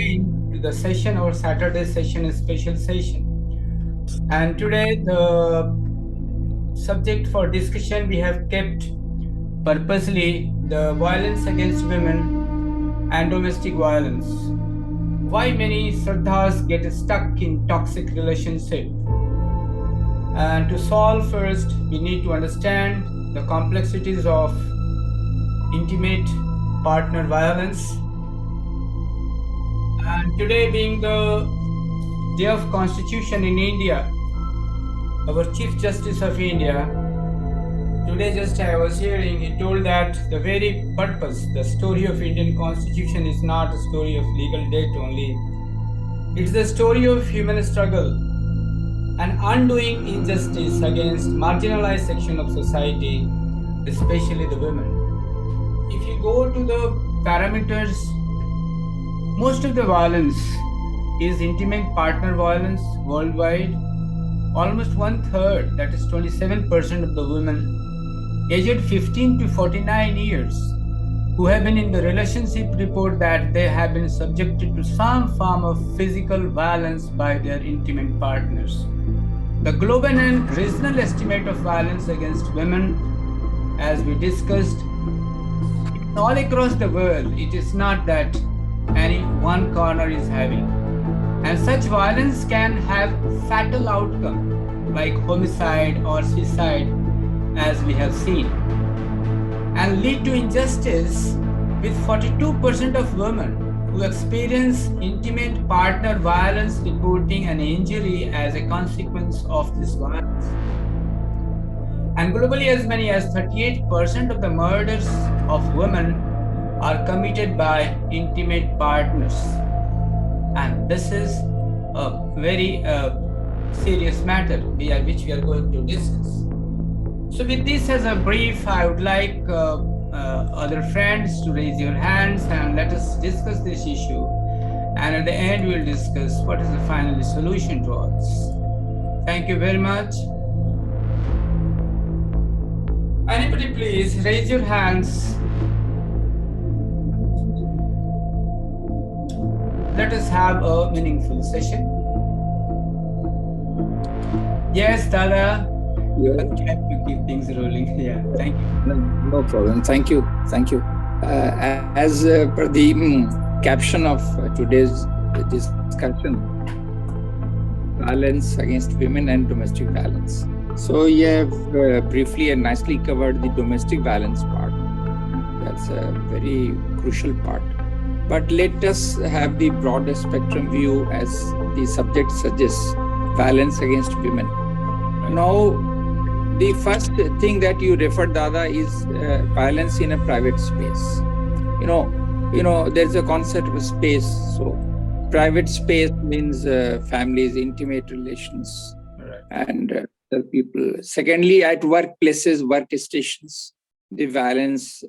again to the session, our Saturday session, a special session. And today, the subject for discussion we have kept purposely the violence against women and domestic violence. Why many Shraddhas get stuck in toxic relationship. And to solve first, we need to understand the complexities of intimate partner violence. And today being the Day of Constitution in India, our Chief Justice of India, today just I was hearing, he told that the very purpose, the story of Indian Constitution is not a story of legal date only. It's the story of human struggle and undoing injustice against marginalized section of society, especially the women. If you go to the parameters, most of the violence is intimate partner violence worldwide. Almost one third, that is 27% of the women aged 15 to 49 years who have been in the relationship report that they have been subjected to some form of physical violence by their intimate partners. The global and regional estimate of violence against women, as we discussed, all across the world, it is not that any one corner is having. And such violence can have fatal outcome like homicide or suicide, as we have seen, and lead to injustice, with 42% of women who experience intimate partner violence reporting an injury as a consequence of this violence. And globally, as many as 38% of the murders of women are committed by intimate partners. And this is a very serious matter which we are going to discuss. So with this as a brief, I would like other friends to raise your hands and let us discuss this issue. And at the end, we'll discuss what is the final solution to all this. Thank you very much. Anybody please raise your hands. Let us have a meaningful session. Yes, Dada. Yeah. Have to keep things rolling. Yeah, thank you. No problem. Thank you. Thank you. As per the caption of today's discussion, violence against women and domestic violence. So you have briefly and nicely covered the domestic violence part. That's a very crucial part. But let us have the broader spectrum view as the subject suggests, violence against women. Now, the first thing that you referred, Dada, is violence in a private space. You know, there's a concept of space. So, private space means families, intimate relations, and the people. Secondly, at workplaces, workstations, the violence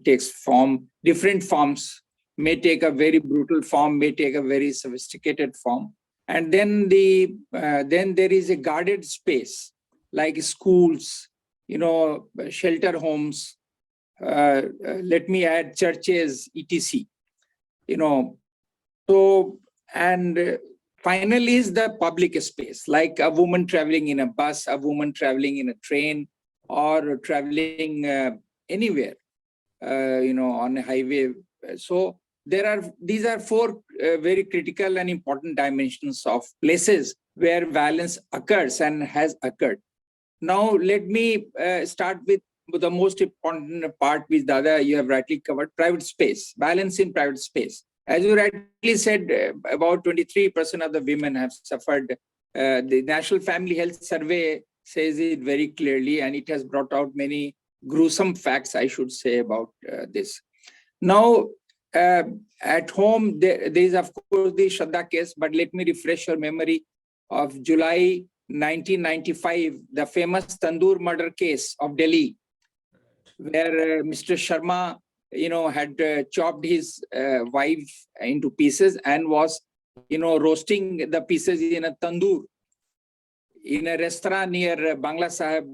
takes form, different forms. May take a very brutal form, may take a very sophisticated form, and then then there is a guarded space like schools, shelter homes. Let me add churches, etc. So and finally is the public space, like a woman traveling in a bus, a woman traveling in a train, or traveling anywhere, on a highway. So these are four very critical and important dimensions of places where violence occurs and has occurred. Now, let me start with the most important part, which Dada, you have rightly covered, private space, violence in private space. As you rightly said, about 23% of the women have suffered. The National Family Health Survey says it very clearly, and it has brought out many gruesome facts, I should say, about this. Now, at home, there is, of course, the Shraddha case, but let me refresh your memory of July 1995, the famous Tandoor murder case of Delhi, where Mr. Sharma, had chopped his wife into pieces and was, roasting the pieces in a tandoor in a restaurant near Bangla Sahib,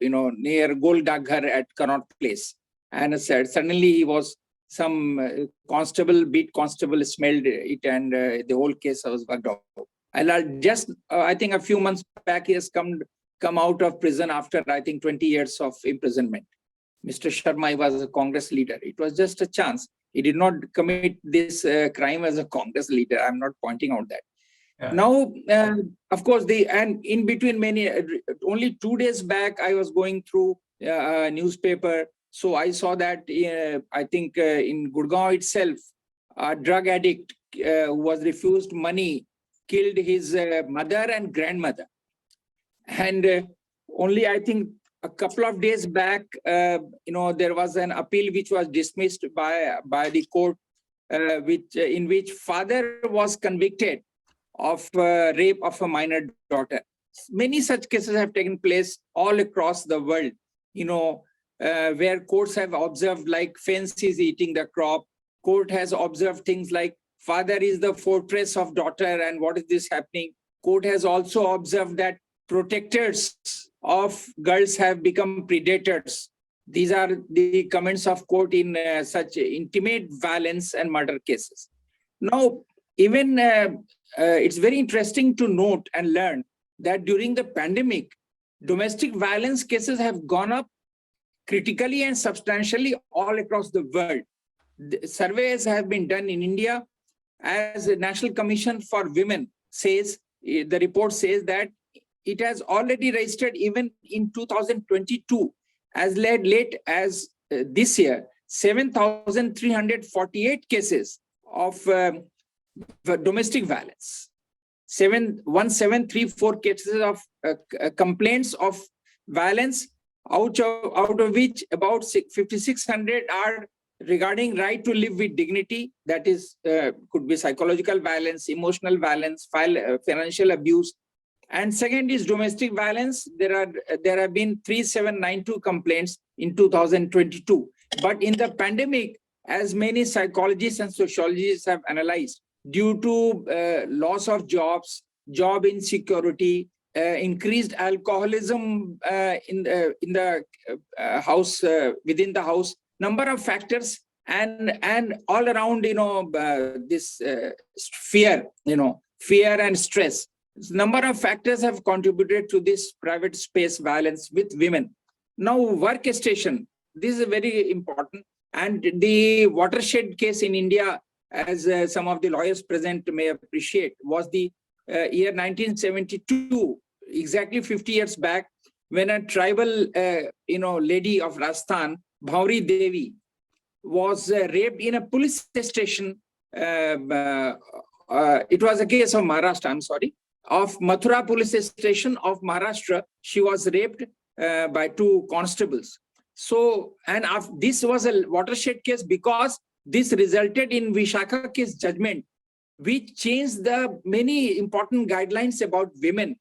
near Gol Daghar at Connaught Place. And suddenly he was some constable, beat constable smelled it, and the whole case was worked out. I think a few months back, he has come out of prison after, I think, 20 years of imprisonment. Mr. Sharma was a Congress leader. It was just a chance. He did not commit this crime as a Congress leader. I'm not pointing out that. Yeah. Now, of course, and in between only 2 days back, I was going through a newspaper. So I saw that, I think in Gurgaon itself, a drug addict who was refused money killed his mother and grandmother. And only, I think, a couple of days back, there was an appeal which was dismissed by the court, in which father was convicted of rape of a minor daughter. Many such cases have taken place all across the world, where courts have observed, like fence is eating the crop. Court has observed things like father is the fortress of daughter, and what is this happening? Court has also observed that protectors of girls have become predators. These are the comments of court in such intimate violence and murder cases. Now, even it's very interesting to note and learn that during the pandemic, domestic violence cases have gone up critically and substantially all across the world. The surveys have been done in India, as the National Commission for Women says, the report says that it has already registered, even in 2022, as late as this year, 7,348 cases of domestic violence. 1734 cases of complaints of violence, out of which about 5,600 are regarding right to live with dignity. That is, could be psychological violence, emotional violence, financial abuse. And second is domestic violence. There have been 3,792 complaints in 2022. But in the pandemic, as many psychologists and sociologists have analyzed, due to loss of jobs, job insecurity, increased alcoholism in the house, within the house, number of factors, and all around, this fear and stress. Number of factors have contributed to this private space violence with women. Now, work station, this is very important. And the watershed case in India, as some of the lawyers present may appreciate, was the year 1972, exactly 50 years back, when a tribal, lady of Rajasthan, Bhauri Devi, was raped in a police station. It was a case of Maharashtra, I'm sorry, of Mathura police station of Maharashtra. She was raped by 2 constables. So, and this was a watershed case because this resulted in Vishakha case judgment, which changed the many important guidelines about women,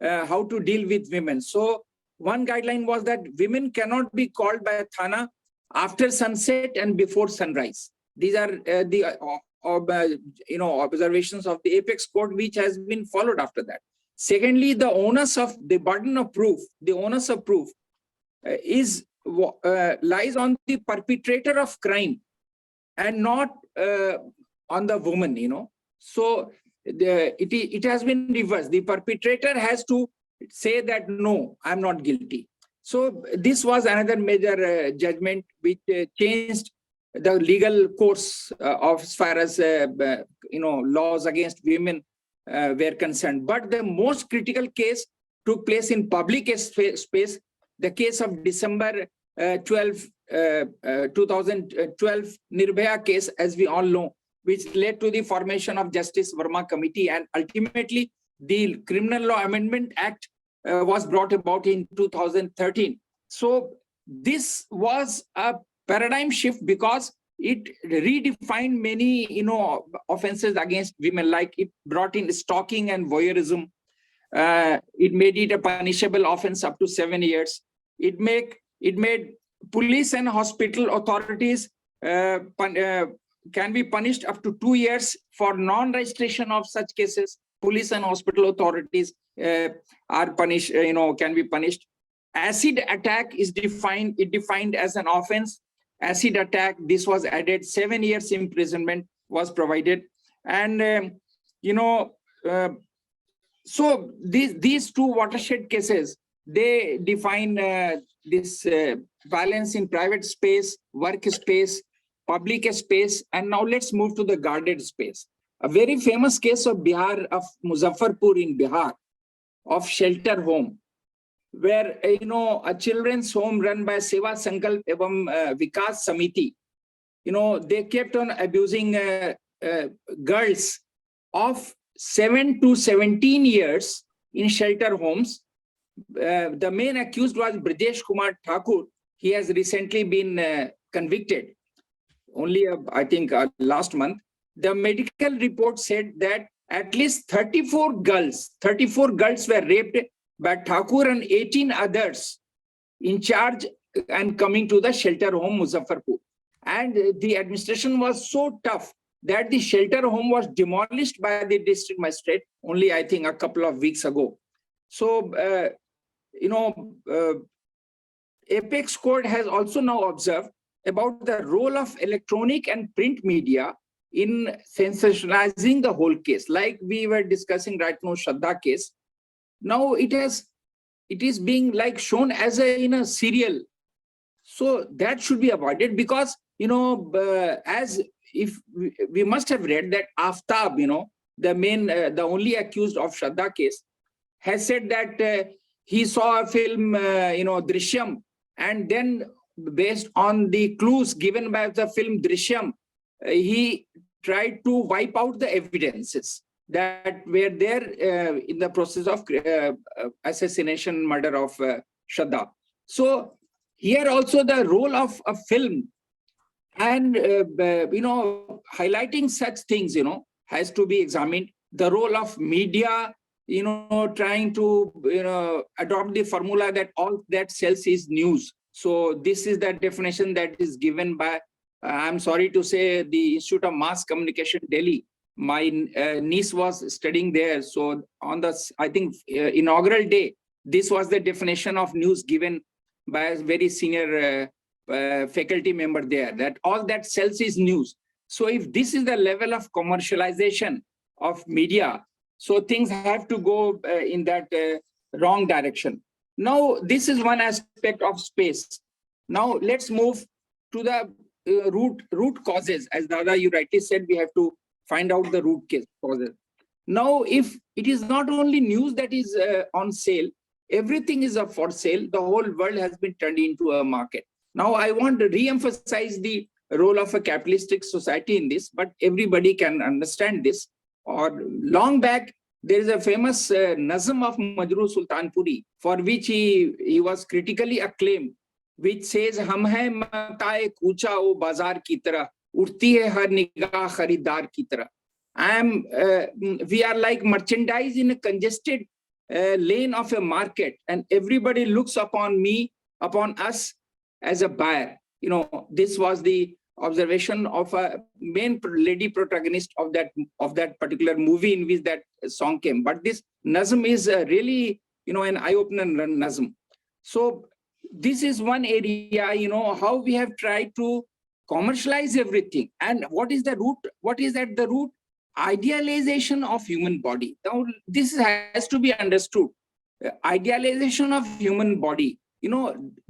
how to deal with women. So one guideline was that women cannot be called by a thana after sunset and before sunrise. These are the observations of the apex court, which has been followed after that. Secondly, the onus of the burden of proof, lies on the perpetrator of crime and not on the woman. So it has been reversed. The perpetrator has to say that no, I'm not guilty. So this was another major judgment which changed the legal course of as far as laws against women were concerned. But the most critical case took place in public space, the case of December 12, 2012 Nirbhaya case, as we all know, which led to the formation of Justice Verma Committee, and ultimately the Criminal Law Amendment Act was brought about in 2013. So this was a paradigm shift because it redefined many offenses against women, like it brought in stalking and voyeurism. It made it a punishable offense up to 7 years. It made police and hospital authorities can be punished up to 2 years for non-registration of such cases. Police and hospital authorities are punished, can be punished. Acid attack is defined as an offense, acid attack. This was added. 7 years imprisonment was provided. And, uh, so these two watershed cases, they define this violence in private space, work space, public space. And now let's move to the guarded space. A very famous case of Bihar, of Muzaffarpur in Bihar, of shelter home, where a children's home run by Seva Sankalp Evam Vikas Samiti, they kept on abusing girls of 7 to 17 years in shelter homes. The main accused was Brijesh Kumar Thakur. He has recently been convicted, only I think last month. The medical report said that at least 34 girls were raped by Thakur and 18 others in charge and coming to the shelter home Muzaffarpur. And the administration was so tough that the shelter home was demolished by the district magistrate only, I think, a couple of weeks ago. So, Apex Court has also now observed about the role of electronic and print media in sensationalizing the whole case. Like we were discussing right now, Shraddha case. Now it is being like shown as a serial. So that should be avoided, because as if we must have read that Aftab, the only accused of Shraddha case, has said that he saw a film, Drishyam, and then based on the clues given by the film Drishyam, he tried to wipe out the evidences that were there in the process of assassination, murder of Shraddha. So here also the role of a film and, highlighting such things, has to be examined. The role of media, trying to, adopt the formula that all that sells is news. So this is the definition that is given by, I'm sorry to say, the Institute of Mass Communication, Delhi. My niece was studying there. So on the, I think, inaugural day, this was the definition of news given by a very senior faculty member there, that all that sells is news. So if this is the level of commercialization of media, so things have to go in that wrong direction. Now, this is one aspect of space. Now, let's move to the root causes. As Dada, you rightly said, we have to find out the root causes. Now, if it is not only news that is on sale, everything is up for sale. The whole world has been turned into a market. Now, I want to re-emphasize the role of a capitalistic society in this, but everybody can understand this. Or long back, there is a famous Nazm of Majroor Sultanpuri, for which he was critically acclaimed, which says, "Hum hai matae kucha o bazar ki tarah, urti hai har nigah kharidar ki tarah." We are like merchandise in a congested lane of a market, and everybody looks upon us as a buyer. This was the observation of a main lady protagonist of that particular movie in which that song came. But this Nazm is really, an eye-opener Nazm. So this is one area, how we have tried to commercialize everything. And what is the root? What is at the root? Idealization of human body. Now, this has to be understood. Idealization of human body.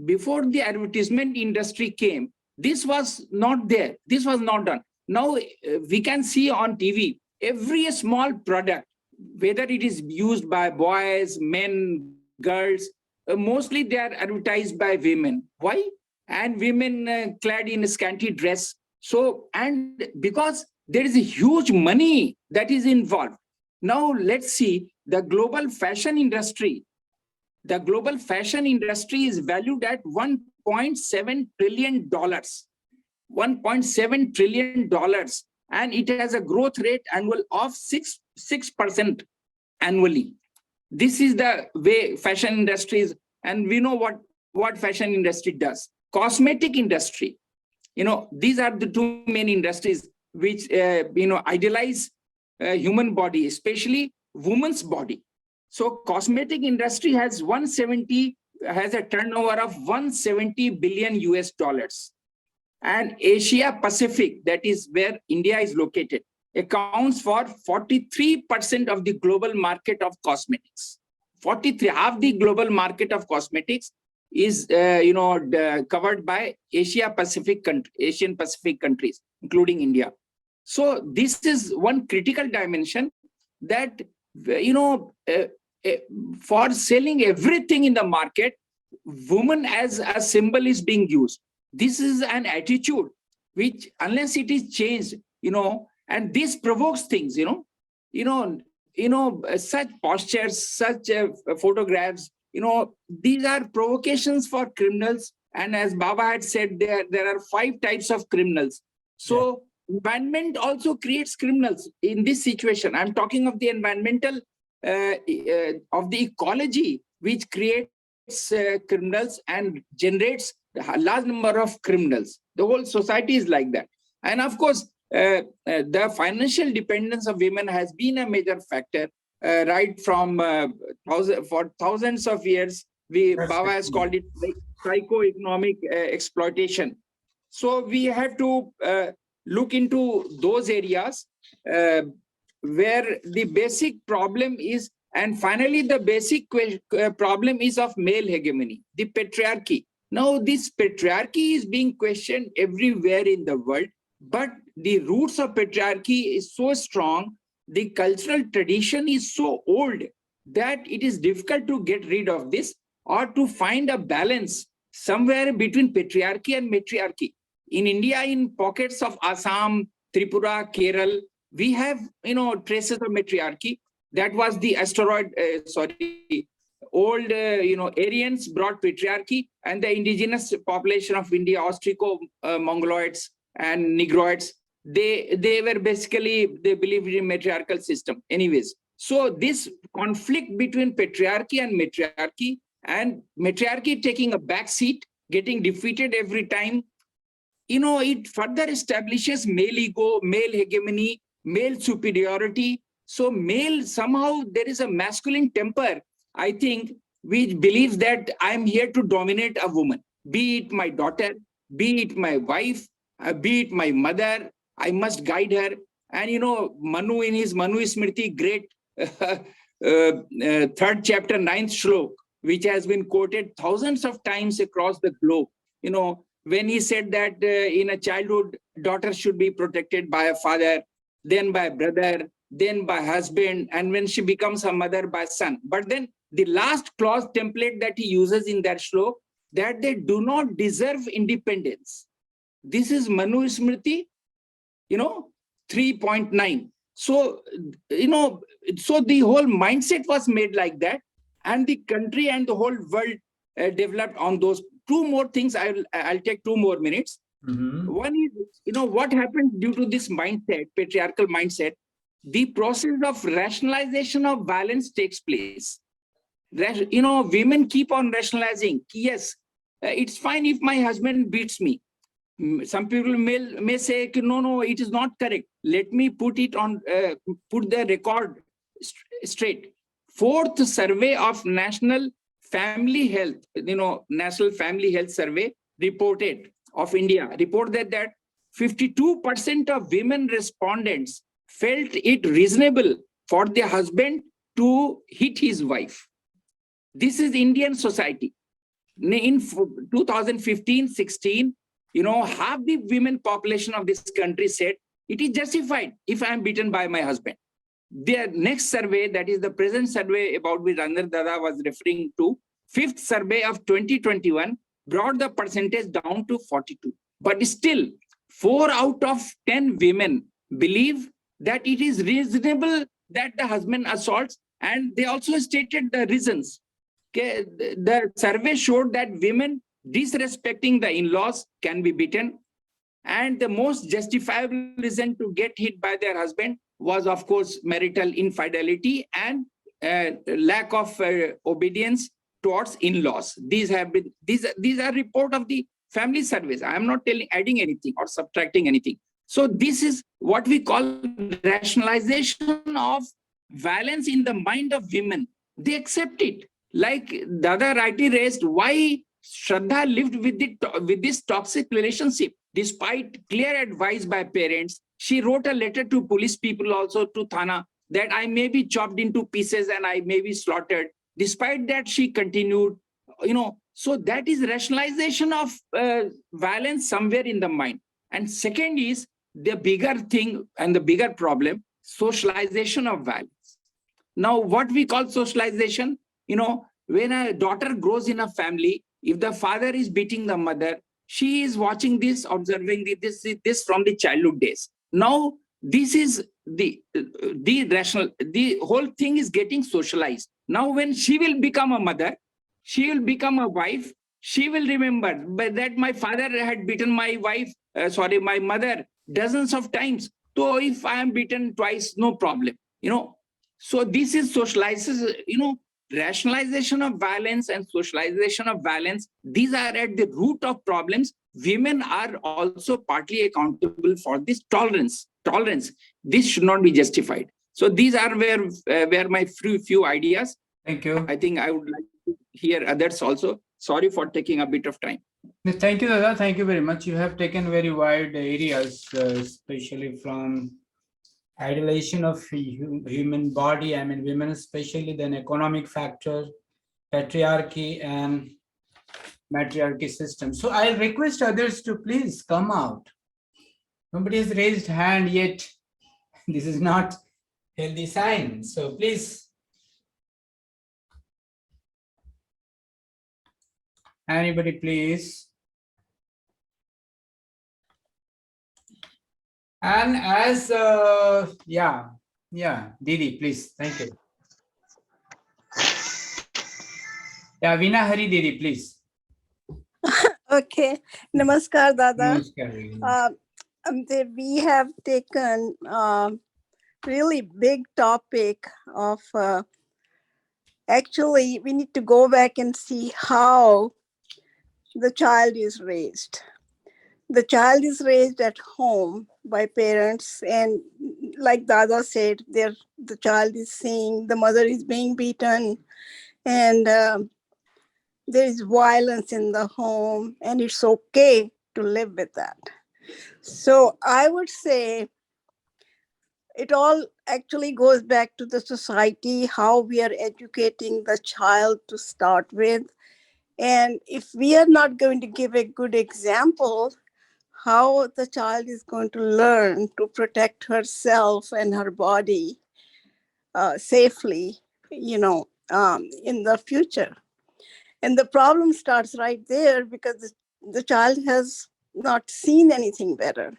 Before the advertisement industry came, this was not there. This was not done. Now, we can see on TV, every small product, whether it is used by boys, men, girls, mostly they are advertised by women. Why? And women clad in a scanty dress. So, and because there is a huge money that is involved. Now, let's see the global fashion industry. The global fashion industry is valued at $1.7 trillion. $1.7 trillion. And it has a growth rate annual of 6% annually. This is the way fashion industry is. And we know what fashion industry does. Cosmetic industry. These are the two main industries which, idealize human body, especially woman's body. So cosmetic industry has a turnover of 170 billion US dollars. And Asia Pacific, that is where India is located, accounts for 43% of the global market of cosmetics. 43, half the global market of cosmetics is covered by Asian Pacific countries, including India. So this is one critical dimension that for selling everything in the market, woman as a symbol is being used. This is an attitude which, unless it is changed, and this provokes things, such postures, such photographs, these are provocations for criminals. And as Baba had said, there are 5 types of criminals. So environment also creates criminals in this situation. I'm talking of the environmental, of the ecology, which creates criminals and generates a large number of criminals. The whole society is like that. And of course, the financial dependence of women has been a major factor, right from for thousands of years. Baba has called it psychoeconomic exploitation. So we have to look into those areas where the basic problem is. And finally, the basic problem is of male hegemony, the patriarchy. Now, this patriarchy is being questioned everywhere in the world, but the roots of patriarchy is so strong, the cultural tradition is so old that it is difficult to get rid of this or to find a balance somewhere between patriarchy and matriarchy. In India, in pockets of Assam, Tripura, Kerala, we have traces of matriarchy. That was the old Aryans brought patriarchy, and the indigenous population of India, Austrico-Mongoloids and Negroids, they were basically, they believed in matriarchal system. Anyways, so this conflict between patriarchy and matriarchy taking a back seat, getting defeated every time, it further establishes male ego, male hegemony, male superiority. So male, somehow there is a masculine temper, I think, which believes that I'm here to dominate a woman, be it my daughter, be it my wife, be it my mother, I must guide her. And Manu in his Manu Smriti, great 3rd chapter, 9th shlok, which has been quoted thousands of times across the globe, when he said that in a childhood, daughter should be protected by a father, then by a brother, then by husband, and when she becomes a mother, by son. But then the last clause template that he uses in that shlok, that they do not deserve independence. This is Manu Smriti, 3.9. So, so the whole mindset was made like that, and the country and the whole world developed on those. 2 more things, I'll take 2 more minutes. One is, what happened due to this mindset, patriarchal mindset, the process of rationalization of violence takes place. Women keep on rationalizing. Yes, it's fine if my husband beats me. Some people may say, no, it is not correct. Let me put it on, put the record straight. 4th survey of National Family Health, National Family Health Survey reported of India, reported that 52% of women respondents felt it reasonable for their husband to hit his wife. This is Indian society. In 2015-16, half the women population of this country said it is justified if I am beaten by my husband. Their next survey, that is the present survey about which Ranjan Dada was referring to, 5th survey of 2021, brought the percentage down to 42. But still, 4 out of 10 women believe that it is reasonable that the husband assaults, and they also stated the reasons. Okay, the survey showed that women disrespecting the in-laws can be beaten, and the most justifiable reason to get hit by their husband was, of course, marital infidelity and lack of obedience towards in-laws. These are report of the family surveys. I am not adding anything or subtracting anything. So this is what we call rationalization of violence in the mind of women. They accept it. Like Dada rightly raised, why Shraddha lived with this toxic relationship? despite clear advice by parents, she wrote a letter to police people, also to Thana, that I may be chopped into pieces and I may be slaughtered. Despite that, she continued, so that is rationalization of violence somewhere in the mind. And second is the bigger thing and the bigger problem, socialization of violence. Now, what we call socialization, when a daughter grows in a family, if the father is beating the mother, she is watching this, observing this from the childhood days. Now, this is the whole thing is getting socialized. Now, when she will become a mother, she will become a wife, she will remember that my father had beaten my my mother dozens of times. So if I am beaten twice, no problem, So this is socialization, rationalization of violence and socialization of violence. These are at the root of problems. Women are also partly accountable for this tolerance. This should not be justified. So these are where my few ideas. Thank you. I think I would like to hear others also. Sorry for taking a bit of time. Thank you, Dada. Thank you very much. You have taken very wide areas, especially from idealization of human body, I mean women especially, then economic factor, patriarchy and matriarchy system. So I'll request others to please come out. Nobody has raised hand yet. This is not healthy sign. So please, anybody please. And as Didi, please. Thank you. Yeah, Veena Hari Didi, please. Okay. Namaskar, Dada. Namaskar. We have taken really big topic of actually we need to go back and see how the child is raised. The child is raised at home by parents, and like Dada said, the child is seeing the mother is being beaten, and there is violence in the home, and it's okay to live with that. So I would say it all actually goes back to the society, how we are educating the child to start with. And if we are not going to give a good example, how the child is going to learn to protect herself and her body safely, in the future. And the problem starts right there because the child has not seen anything better.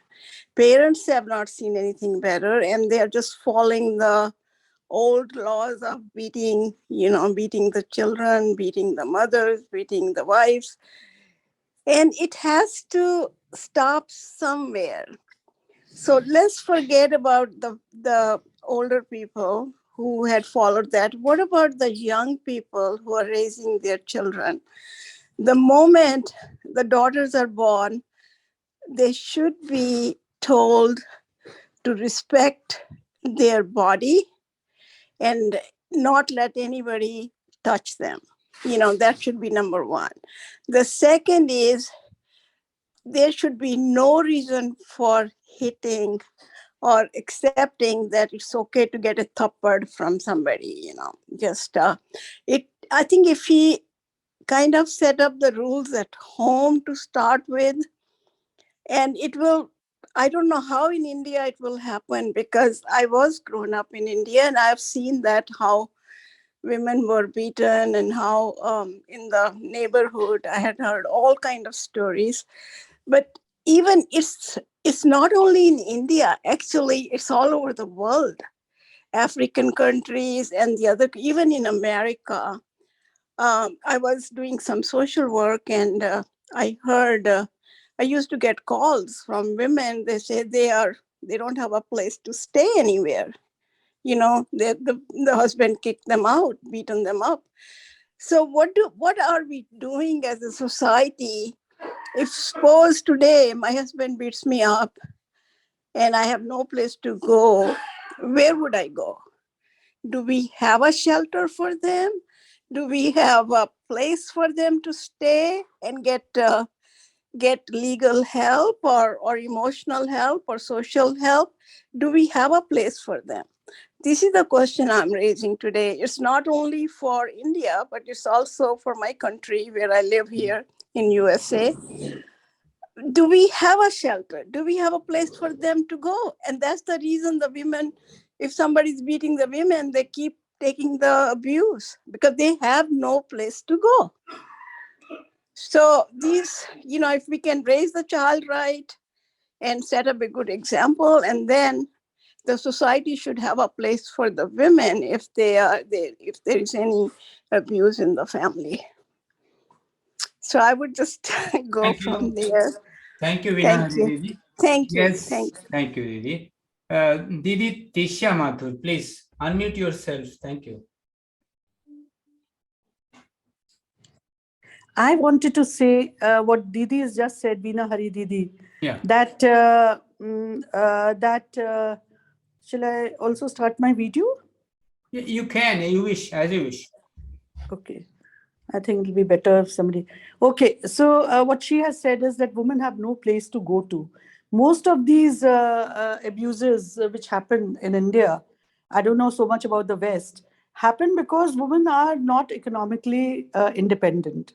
Parents have not seen anything better, and they are just following the old laws of beating the children, beating the mothers, beating the wives. And it has to stop somewhere. So let's forget about the older people who had followed that. What about the young people who are raising their children? The moment the daughters are born, they should be told to respect their body and not let anybody touch them. That should be number one. The second is there should be no reason for hitting or accepting that it's okay to get a thuppard from somebody, I think if he kind of set up the rules at home to start with, and it will, I don't know how in India it will happen, because I was grown up in India and I've seen that how women were beaten and how in the neighborhood I had heard all kind of stories. But even it's not only in India, actually it's all over the world, African countries and the other, even in America. I was doing some social work, and I heard, I used to get calls from women. They say they don't have a place to stay anywhere. The husband kicked them out, beaten them up. So what are we doing as a society? If suppose today my husband beats me up and I have no place to go, where would I go? Do we have a shelter for them? Do we have a place for them to stay and get get legal help or emotional help or social help? Do we have a place for them? This is the question I'm raising today. It's not only for India, but it's also for my country where I live here in USA. Do we have a shelter? Do we have a place for them to go? And that's the reason the women, if somebody's beating the women, they keep taking the abuse because they have no place to go. So these, if we can raise the child right and set up a good example, and then the society should have a place for the women if if there is any abuse in the family. So I would just go Thank from you. there. Thank you, Vina Thank Hari you. Didi. Thank you. Yes, Thank you. thank you, Didi. Didi Tisha Mathur, please unmute yourself. Thank you. I wanted to say what Didi has just said, Veena Hari Didi, Yeah. that shall I also start my video? You can, you wish, as you wish. Okay. I think it'll be better if somebody. Okay, so what she has said is that women have no place to go to. Most of these abuses which happen in India, I don't know so much about the West, happen because women are not economically independent.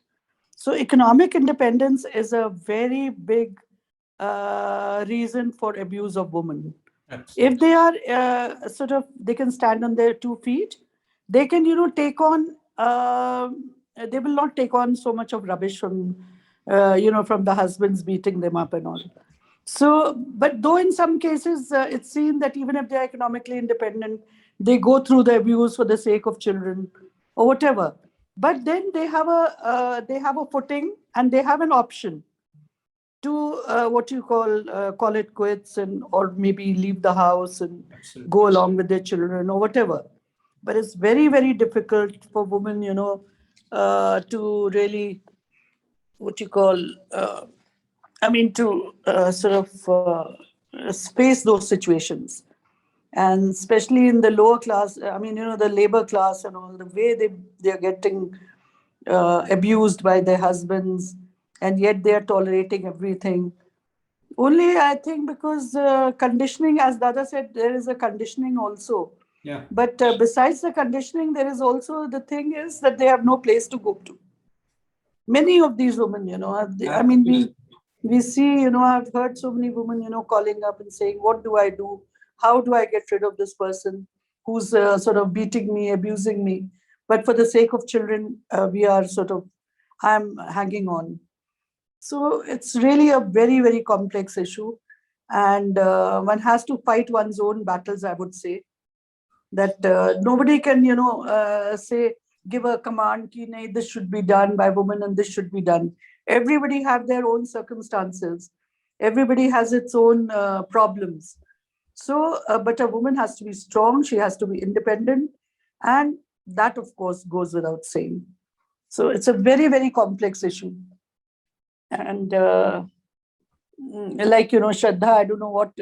So economic independence is a very big reason for abuse of women. Absolutely. If they are they can stand on their 2 feet, they can, take on, they will not take on so much of rubbish from, from the husbands beating them up and all. So, but though in some cases it's seen that even if they are economically independent, they go through the abuse for the sake of children or whatever. But then they have a footing and they have an option to what you call it quits, and or maybe leave the house and Absolutely. go along with their children or whatever. But it's very, very difficult for women, to really what you call to face those situations. And especially in the lower class, the labor class and all, the way they're getting abused by their husbands, and yet they are tolerating everything. Only I think because conditioning, as Dada said, there is a conditioning also. Yeah. But besides the conditioning, there is also the thing is that they have no place to go to. Many of these women, we see, I've heard so many women, calling up and saying, what do I do? How do I get rid of this person who's sort of beating me, abusing me? But for the sake of children, I'm hanging on. So it's really a very, very complex issue. And one has to fight one's own battles, I would say. That nobody can, say, give a command, ki, nahi, this should be done by women and this should be done. Everybody have their own circumstances. Everybody has its own problems. So, but a woman has to be strong. She has to be independent. And that, of course, goes without saying. So it's a very, very complex issue. And Shraddha, I don't know what,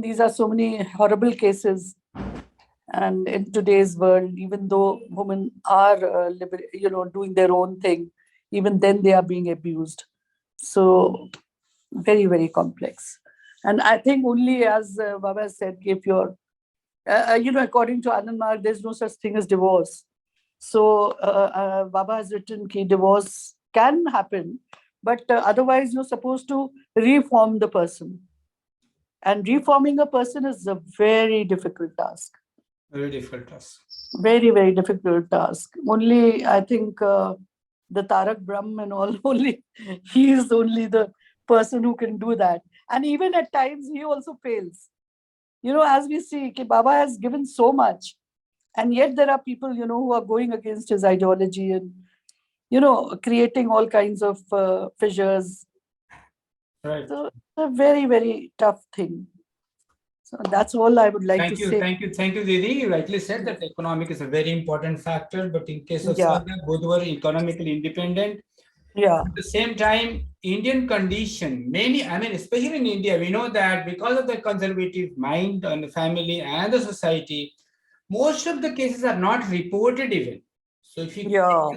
these are so many horrible cases. And in today's world, even though women are, doing their own thing, even then they are being abused. So very, very complex. And I think only as Baba said, if you're, according to Anand, there's no such thing as divorce. So Baba has written that divorce can happen, but otherwise you're supposed to reform the person. And reforming a person is a very difficult task. Very difficult task. Very, very difficult task. Only, I think, the Tarak Brahm and all, only he is only the person who can do that. And even at times, he also fails. As we see, Baba has given so much. And yet there are people, who are going against his ideology and, creating all kinds of fissures. Right. So it's a very, very tough thing. So that's all I would like to say. Thank you, Didi. You rightly said that economic is a very important factor, but in case of Yeah. Sadhana, both were economically independent. Yeah. At the same time, Indian condition, especially in India, we know that because of the conservative mind on the family and the society, most of the cases are not reported even. So if you take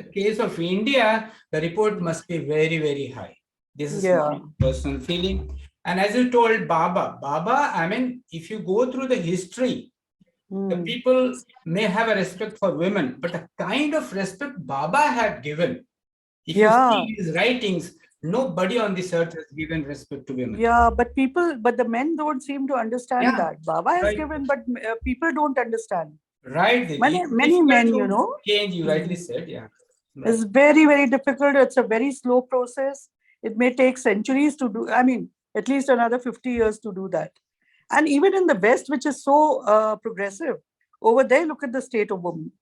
the case of India, the report must be very, very high. This is Yeah. my personal feeling. And as you told Baba, I mean, if you go through the history, the people may have a respect for women, but the kind of respect Baba had given, if you Yeah. see his writings, nobody on this earth has given respect to women. Yeah, but the men don't seem to understand Yeah, that. Baba has right. given, but people don't understand. Right, Didi. It's Many difficult men, to change, you rightly mm, said, yeah. it's very, very difficult. It's a very slow process. It may take centuries to do, I mean, at least another 50 years to do that. And even in the West, which is so progressive, over there, look at the state of women.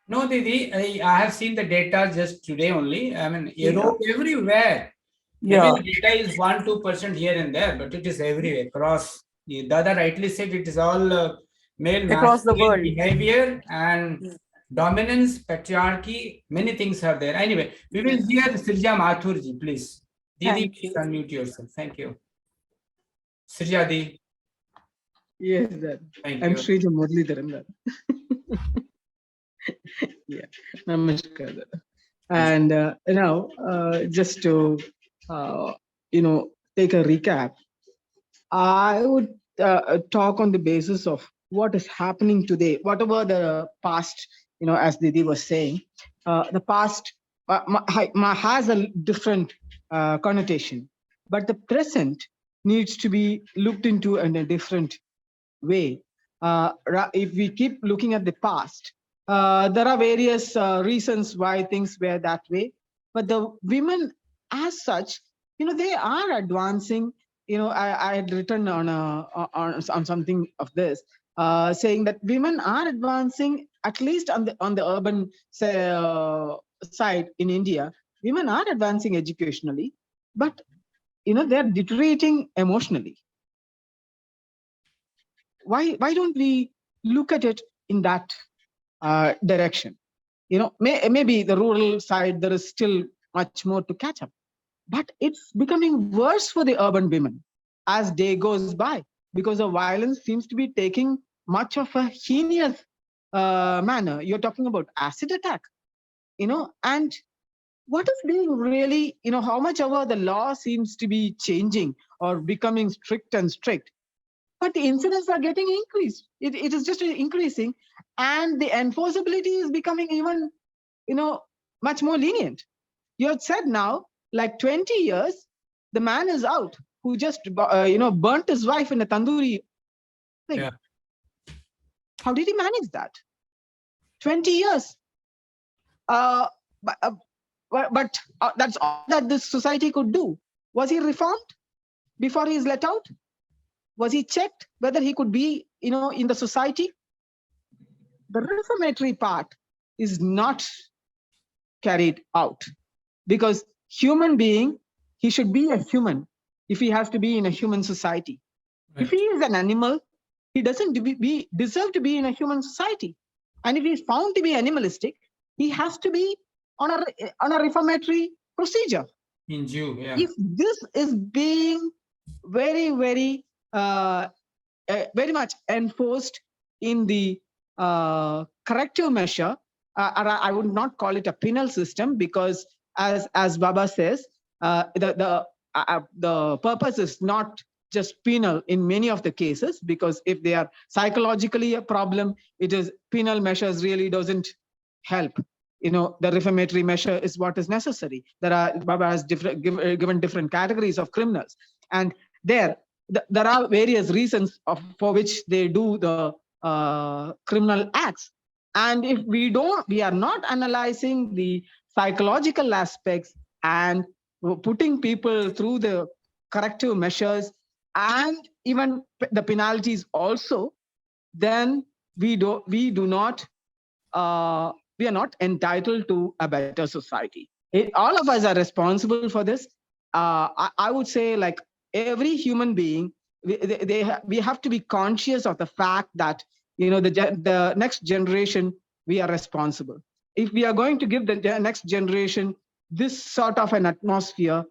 No, Didi, I have seen the data just today only. I mean, Yeah. everywhere. Maybe Yeah. the data is 1-2% here and there, but it is everywhere across. Dada rightly said it is all male Across the masculine world. behavior and dominance, patriarchy. Many things are there. Anyway, we will hear Sirja Mathurji, please. Didi, Thank please you. unmute yourself. Thank you. Sirja Di, Yes, sir. thank I'm you. Srija Muralidharan, sir. Yeah, namaskar, sir. And now, just to take a recap, I would talk on the basis of what is happening today. Whatever the past, as Didi was saying, the past has a different connotation, but the present needs to be looked into in a different way. If we keep looking at the past, there are various reasons why things were that way. But the women, as such, they are advancing. I had written on something of this, saying that women are advancing, at least on the urban side in India. Women are advancing educationally, but they're deteriorating emotionally. Why don't we look at it in that direction? Maybe the rural side there is still much more to catch up, but it's becoming worse for the urban women as day goes by, because the violence seems to be taking much of a heinous manner. You're talking about acid attack, and what is being really, how much ever the law seems to be changing or becoming strict and strict, but the incidents are getting increased. It is just increasing, and the enforceability is becoming even, much more lenient. You have said now, like 20 years, the man is out who just, burnt his wife in a tandoori thing. Yeah. How did he manage that? 20 years. Uh, but that's all that this society could do. Was he reformed before he is let out? Was he checked whether he could be, in the society? The reformatory part is not carried out, because human being, he should be a human if he has to be in a human society. Right. If he is an animal, he doesn't deserve to be in a human society. And if he is found to be animalistic, he has to be on a reformatory procedure. In Jew, yeah. If this is being very, very very much enforced in the corrective measure, I would not call it a penal system, because as Baba says, the purpose is not just penal in many of the cases, because if they are psychologically a problem, it is penal measures really doesn't help. The reformatory measure is what is necessary. Baba has given different categories of criminals, and there are various reasons for which they do the criminal acts. And if we are not analyzing the psychological aspects and putting people through the corrective measures and even the penalties also, then we are not entitled to a better society. All of us are responsible for this. I would say, like, every human being, we have to be conscious of the fact that the next generation, we are responsible. If we are going to give the next generation this sort of an atmosphere,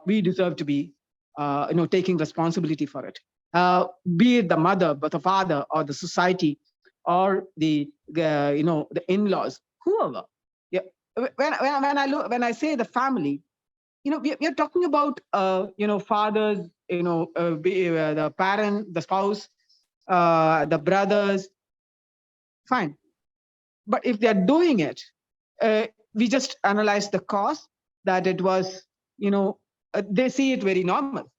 we deserve to be taking responsibility for it, be it the mother, but the father, or the society, or the the in-laws, whoever. Yeah. When I say the family, we are talking about, fathers, the parent, the spouse, the brothers, fine. But if they are doing it, we just analyze the cause, that it was, they see it very normal.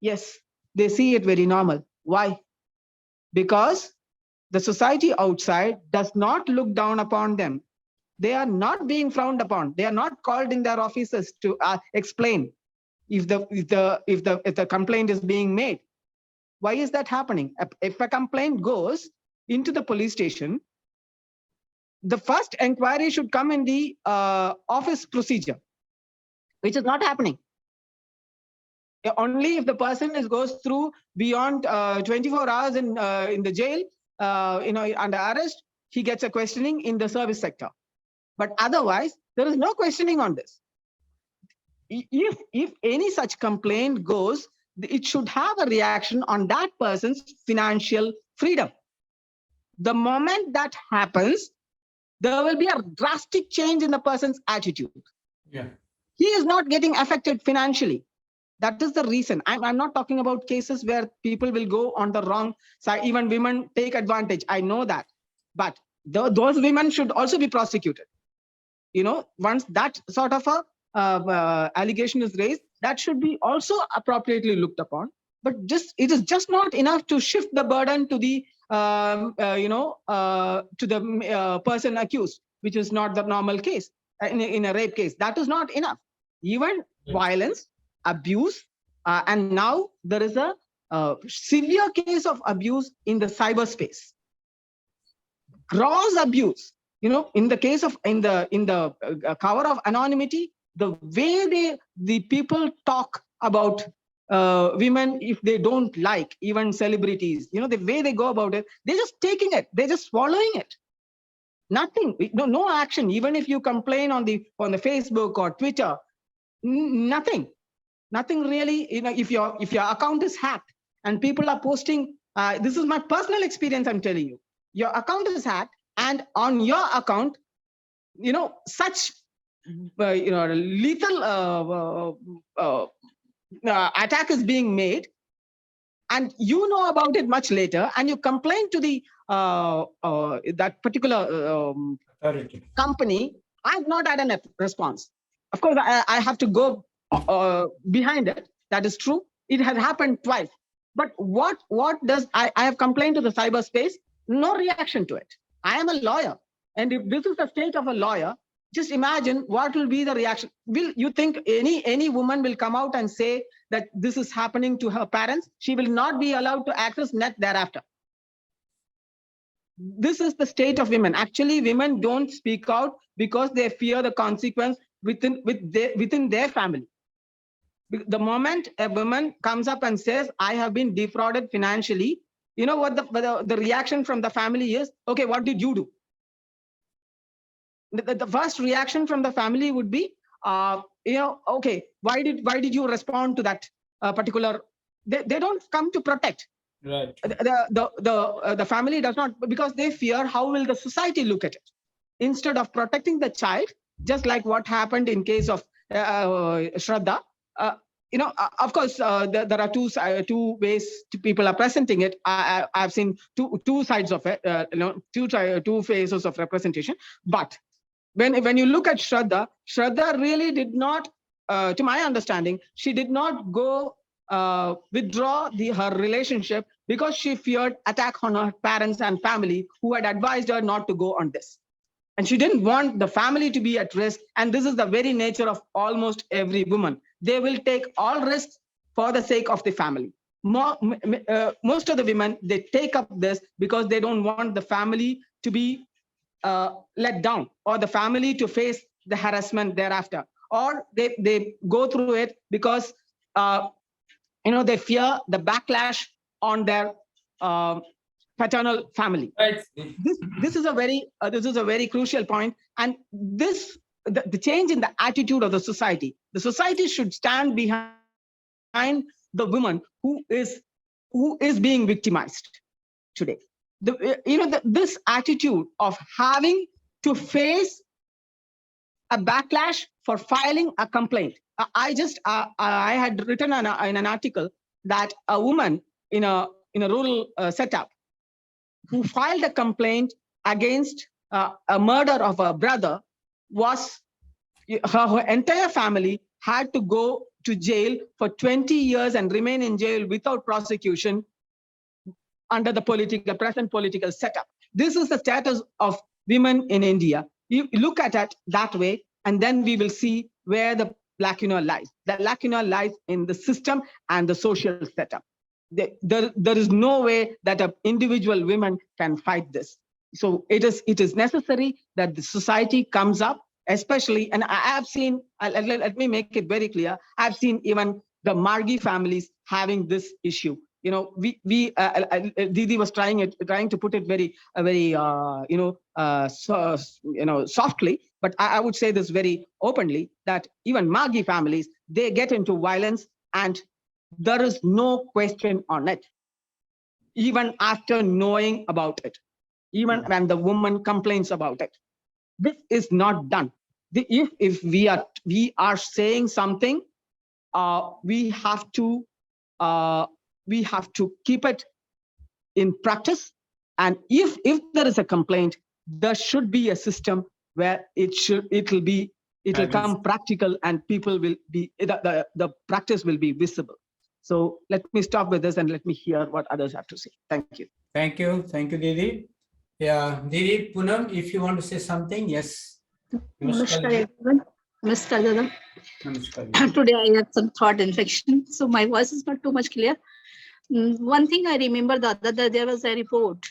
Yes, they see it very normal. Why? Because the society outside does not look down upon them. They are not being frowned upon. They are not called in their offices to explain if the complaint is being made. Why is that happening? If a complaint goes into the police station, the first inquiry should come in the office procedure, which is not happening. Only if the person goes through beyond 24 hours in the jail, under arrest, he gets a questioning in the service sector. But otherwise, there is no questioning on this. If any such complaint goes, it should have a reaction on that person's financial freedom. The moment that happens, there will be a drastic change in the person's attitude. Yeah. He is not getting affected financially. That is the reason. I'm not talking about cases where people will go on the wrong side. Even women take advantage. I know that. But those women should also be prosecuted. Once that sort of a allegation is raised, that should be also appropriately looked upon. But it is just not enough to shift the burden to the person accused, which is not the normal case in a rape case. That is not enough. Even violence, abuse, and now there is a severe case of abuse in the cyberspace. Gross abuse. In the case of in the cover of anonymity, the way the people talk about women, if they don't like, even celebrities, the way they go about it, they're just taking it, they're just swallowing it. Nothing, no action. Even if you complain on the Facebook or Twitter, nothing really. If your account is hacked and people are posting, this is my personal experience, I'm telling you, your account is hacked, and on your account, such lethal attack is being made, and you know about it much later, and you complain to the that particular company. I have not had a response. Of course, I have to go behind it. That is true. It has happened twice. But what does I have complained to the cyberspace? No reaction to it. I am a lawyer, and if this is the state of a lawyer, just imagine what will be the reaction. Will you think any woman will come out and say that this is happening to her parents? She will not be allowed to access net thereafter. This is the state of women. Actually, women don't speak out because they fear the consequence within their family. The moment a woman comes up and says, I have been defrauded financially, you know what the reaction from the family is? Okay, what did you do? The first reaction from the family would be, okay, why did you respond to that particular? They don't come to protect. Right. The family does not, because they fear how will the society look at it. Instead of protecting the child, just like what happened in case of Shraddha. Of course, there are two ways people are presenting it. I've seen two sides of it, two phases of representation. But when you look at Shraddha really did not, to my understanding, she did not go withdraw her relationship because she feared attack on her parents and family who had advised her not to go on this. And she didn't want the family to be at risk. And this is the very nature of almost every woman. They will take all risks for the sake of the family. Most of the women, they take up this because they don't want the family to be let down, or the family to face the harassment thereafter. Or they go through it because they fear the backlash on their paternal family. Right. This is a very crucial point, and the change in the attitude of the society. The society should stand behind the woman who is being victimized today. This attitude of having to face a backlash for filing a complaint. I had written in an article that a woman in a rural setup who filed a complaint against a murder of a brother was her entire family had to go to jail for 20 years and remain in jail without prosecution under the present political setup. This is the status of women in India. You look at it that way, and then we will see where the lacuna lies. The lacuna lies in the system and the social setup. There is no way that an individual woman can fight this. So it is necessary that the society comes up, especially, and I have seen, let me make it very clear, I've seen even the Margi families having this issue. You know, Didi was trying to put it very softly, but I would say this very openly, that even Margi families, they get into violence and there is no question on it, even after knowing about it, even when the woman complains about it. This is not done. If we are saying something, we have to keep it in practice. And if there is a complaint, there should be a system where it will come practical, and people will be the practice will be visible. So let me stop with this and let me hear what others have to say. Thank you. Thank you, Didi. Yeah, Didi, Poonam, if you want to say something, yes. Namaskar everyone. Namaskar, Dada. Namaskar. Today I had some throat infection, so my voice is not too much clear. One thing I remember, Dada, that there was a report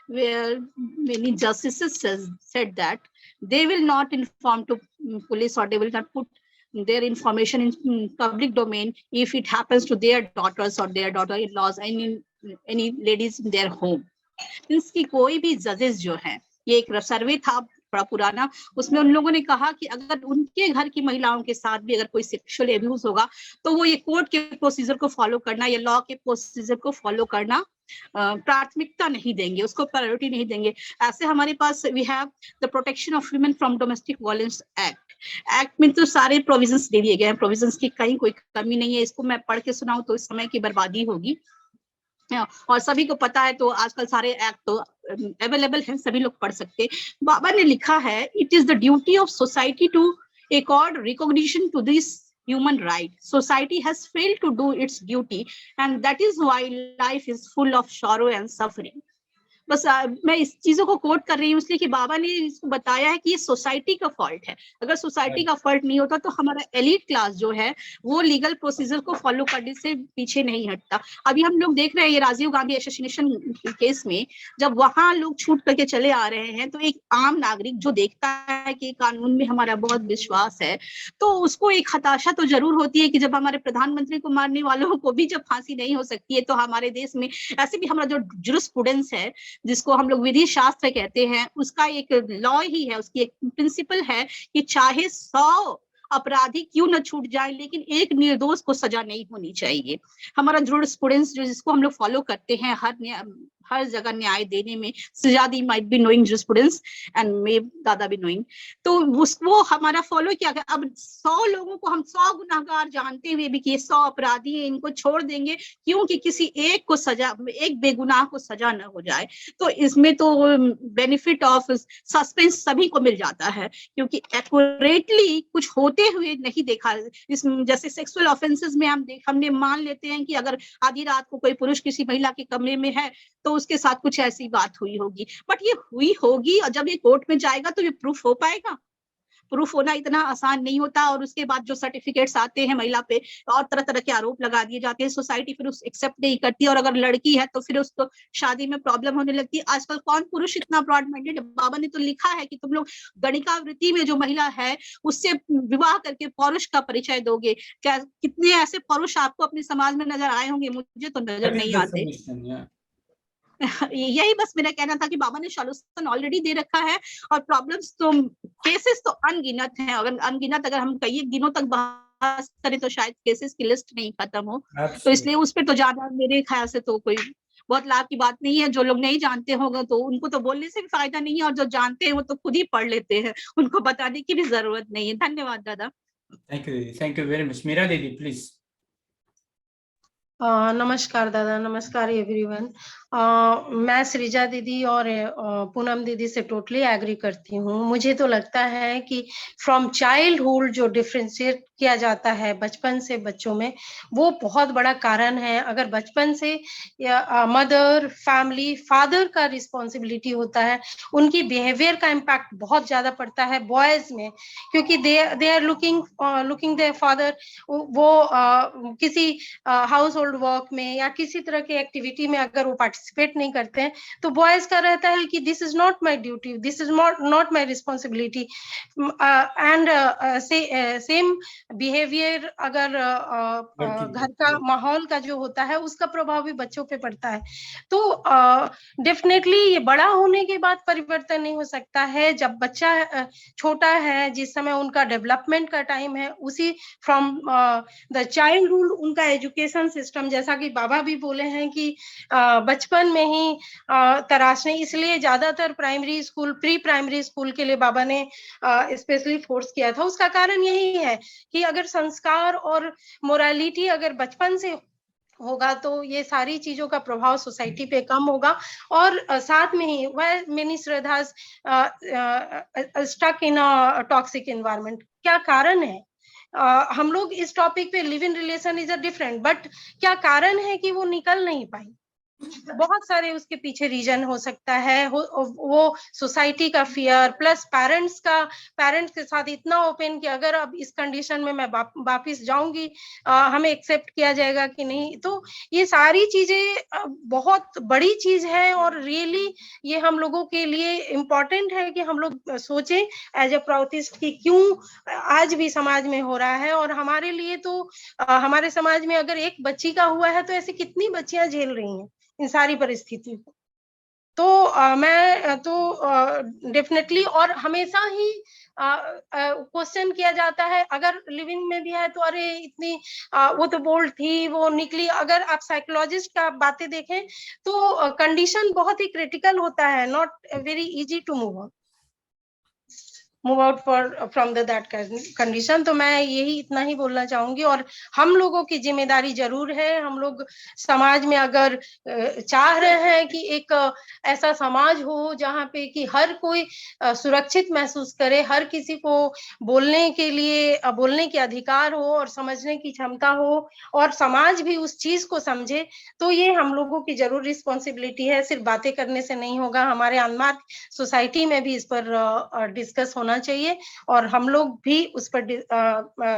where many justices said that they will not inform to police, or they will not put their information in public domain if it happens to their daughters or their daughter-in-laws, any ladies in their home. इसकी कोई भी जजेस जो है, ये एक सर्वे था बड़ा पुराना, उसमें उन लोगों ने कहा कि अगर उनके घर की महिलाओं के साथ भी अगर कोई सेक्सुअल एब्यूज होगा, तो वो ये कोर्ट के प्रोसीजर को फॉलो करना, या लॉ के प्रोसीजर को फॉलो करना प्राथमिकता नहीं देंगे, उसको प्रायोरिटी नहीं देंगे. ऐसे हमारे पास we have the protection of women from domestic violence act में तो सारे प्रोविजंस दे दिए गए हैं, प्रोविजंस की कहीं कोई कमी नहीं है. इसको मैं पढ़ के सुनाऊं तो इस समय की बर्बादी होगी, और सभी को पता है, तो आजकल सारे एक्ट तो अवेलेबल हैं, सभी लोग पढ़ सकते. बाबा ने लिखा है, it is the duty of society to accord recognition to this human right. Society has failed to do its duty, and that is why life is full of sorrow and suffering. बस मैं इस चीजों को coat कर रही हूँ इसलिए कि बाबा ने इसको बताया है कि ये सोसाइटी का फॉल्ट है. अगर सोसाइटी का फॉल्ट नहीं होता तो हमारा एलिट क्लास जो है वो लीगल प्रोसीजर को फॉलो करने से पीछे नहीं हटता. अभी हम लोग देख रहे हैं ये राजीव गांधी एसोसिनेशन केस में, जब वहां लोग छूट करके चले आ रहे हैं, तो एक आम नागरिक जो देखता है कि कानून में हमारा बहुत विश्वास है, तो उसको एक हताशा तो जरूर होती है कि जब हमारे प्रधानमंत्री को मारने वालों को भी जब फांसी नहीं हो सकती है, तो हमारे देश में ऐसे भी हमारा जो जुरिस्प्रूडेंस है, जिसको हम लोग विधि शास्त्र कहते हैं, उसका एक लॉ ही है, उसकी एक प्रिंसिपल है कि चाहे 100 अपराधी क्यों न छूट जाए, लेकिन एक निर्दोष को सजा नहीं होनी चाहिए. हमारा जुरिस्प्रूडेंस जो जिसको हम लोग फॉलो करते हैं हर जगह न्याय देने में, सजादी might be knowing jurisprudence and मे दादा भी नोइंग, तो वो हमारा फॉलो किया गया. अब 100 लोगों को हम 100 गुनाहगार जानते हुए भी कि ये 100 अपराधी हैं, इनको छोड़ देंगे क्योंकि किसी एक को सजा, एक बेगुनाह को सजा न हो जाए. तो इसमें तो बेनिफिट ऑफ सस्पेंस सभी को मिल जाता है, क्योंकि एक्यूरेटली कुछ होते हुए नहीं देखा. जैसे सेक्सुअल ऑफेंसेस में हमने मान लेते हैं कि अगर आधी रात को कोई पुरुष किसी महिला के कमरे में है तो उसके साथ कुछ ऐसी बात हुई होगी, बट ये हुई होगी, और जब ये कोर्ट में जाएगा तो ये प्रूफ हो पाएगा. प्रूफ होना इतना आसान नहीं होता, और उसके बाद जो सर्टिफिकेट्स आते हैं महिला पे और तरह तरह के आरोप लगा दिए जाते हैं, सोसाइटी फिर उस एक्सेप्ट नहीं करती, और अगर लड़की है तो फिर उसको शादी में प्रॉब्लम होने लगती है. आजकल कौन पुरुष इतना ब्रॉड माइंडेड. बाबा ने तो लिखा है कि तुम लोग गणिकावृत्ति में जो महिला है उससे विवाह करके पौरुष का परिचय दोगे. क्या कितने ऐसे पुरुष आपको अपने समाज में नजर आए होंगे? मुझे तो नजर नहीं आते. यही बस मेरा कहना था कि बाबा ने सॉल्यूशन ऑलरेडी दे रखा है, और प्रॉब्लम्स तो केसेस तो अनगिनत हैं. अगर हम कई दिनों तक बहस करें तो शायद केसेस की लिस्ट नहीं खत्म हो. तो इसलिए उस पर तो ज्यादा मेरे ख्याल से तो कोई बहुत लाभ की बात नहीं है. जो लोग नहीं जानते होंगे तो उनको तो बोलने से भी फायदा नहीं है, और जो जानते हैं वो तो खुद ही पढ़ लेते हैं, उनको बताने की भी जरूरत नहीं है. धन्यवाद दादा. Thank you, Didi. Thank you very much. Meera Didi, please. नमस्कार दादा, नमस्कार एवरीवन। मैं सृजा दीदी और पूनम दीदी से टोटली एग्री करती हूँ। मुझे तो लगता है कि फ्रॉम चाइल्डहुड जो डिफरेंशिएट किया जाता है बचपन से बच्चों में, वो बहुत बड़ा कारण है। अगर बचपन से मदर, फैमिली, फादर का रिस्पॉन्सिबिलिटी होता है, उनकी बिहेवियर का इम्पैक्ट बहुत ज्यादा पड़ता है बॉयज में, क्योंकि they are looking their father. वो किसी हाउस होल्ड वर्क में या किसी तरह के एक्टिविटी में अगर वो पार्टिसिपेट नहीं करते हैं, तो बॉयज का रहता है कि this is not my duty, this is not my responsibility. And same behaviour अगर घर का माहौल का जो होता है उसका प्रभाव भी बच्चों पे पड़ता है। तो डेफिनेटली ये बड़ा होने के बाद परिवर्तन नहीं हो सकता है। जब बच्चा छोटा है, जिस समय उनका डेवलपमेंट का टाइम है, उसी फ्रॉम द चाइल्डहुड उनका एजुकेशन सिस्टम, जैसा कि बाबा भी बोले हैं कि बचपन में ही तराशने, इसलिए ज्यादातर primary school, pre primary school के लिए बाबा ने स्पेशली फोर्स किया था। उसका कारण यही है कि अगर संस्कार और मोरालिटी अगर बचपन से होगा तो ये सारी चीजों का प्रभाव सोसाइटी पे कम होगा। और साथ में ही वह मेनी श्रद्धास stuck in a toxic environment. क्या कारण है? हम लोग इस टॉपिक पे live in relation is a different, but क्या कारण है कि वो निकल नहीं पाई? बहुत सारे उसके पीछे रीजन हो सकता है। वो सोसाइटी का फियर प्लस पेरेंट्स के साथ इतना ओपन कि अगर अब इस कंडीशन में मैं वापिस जाऊंगी, हमें एक्सेप्ट किया जाएगा कि नहीं। तो ये सारी चीजें बहुत बड़ी चीज है और रियली ये हम लोगों के लिए इम्पोर्टेंट है कि हम लोग सोचें एज ए प्राउथिस्ट कि क्यों आज भी समाज में हो रहा है। और हमारे लिए तो हमारे समाज में अगर एक बच्ची का हुआ है तो ऐसी कितनी बच्चियां झेल रही हैं इन सारी परिस्थितियों को। तो मैं तो डेफिनेटली और हमेशा ही क्वेश्चन किया जाता है, अगर लिविंग में भी है तो अरे इतनी वो तो बोल्ड थी, वो निकली। अगर आप साइकोलॉजिस्ट का बातें देखें तो कंडीशन बहुत ही क्रिटिकल होता है, not very easy to move out from that condition. तो मैं यही इतना ही बोलना चाहूंगी। और हम लोगों की जिम्मेदारी जरूर है। हम लोग समाज में अगर चाह रहे हैं कि एक ऐसा समाज हो जहाँ पे कि हर कोई सुरक्षित महसूस करे, हर किसी को बोलने के लिए बोलने के अधिकार हो और समझने की क्षमता हो, और समाज भी उस चीज को समझे, तो ये हम लोगों की जरूर रिस्पॉन्सिबिलिटी है। सिर्फ बातें करने से नहीं होगा, हमारे अनमार्क सोसाइटी में भी इस पर डिस्कस होना चाहिए और हम लोग भी उस पर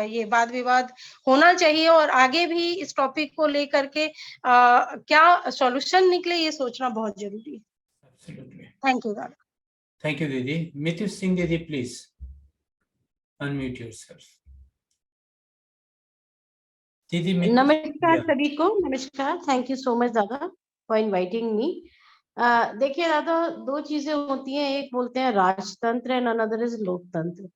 ये वाद विवाद होना चाहिए। और आगे भी इस टॉपिक को लेकर के क्या सॉल्यूशन निकले ये सोचना बहुत जरूरी है। थैंक यू दादा। Thank you, Didi. Mitu Singh Didi, please unmute yourself. Didi, नमस्कार सभी को, नमस्कार। थैंक यू सो मच दादा फॉर इनवाइटिंग मी। देखिए दादा, दो चीजें होती हैं, एक बोलते हैं राजतंत्र एंड अनदर इज लोकतंत्र।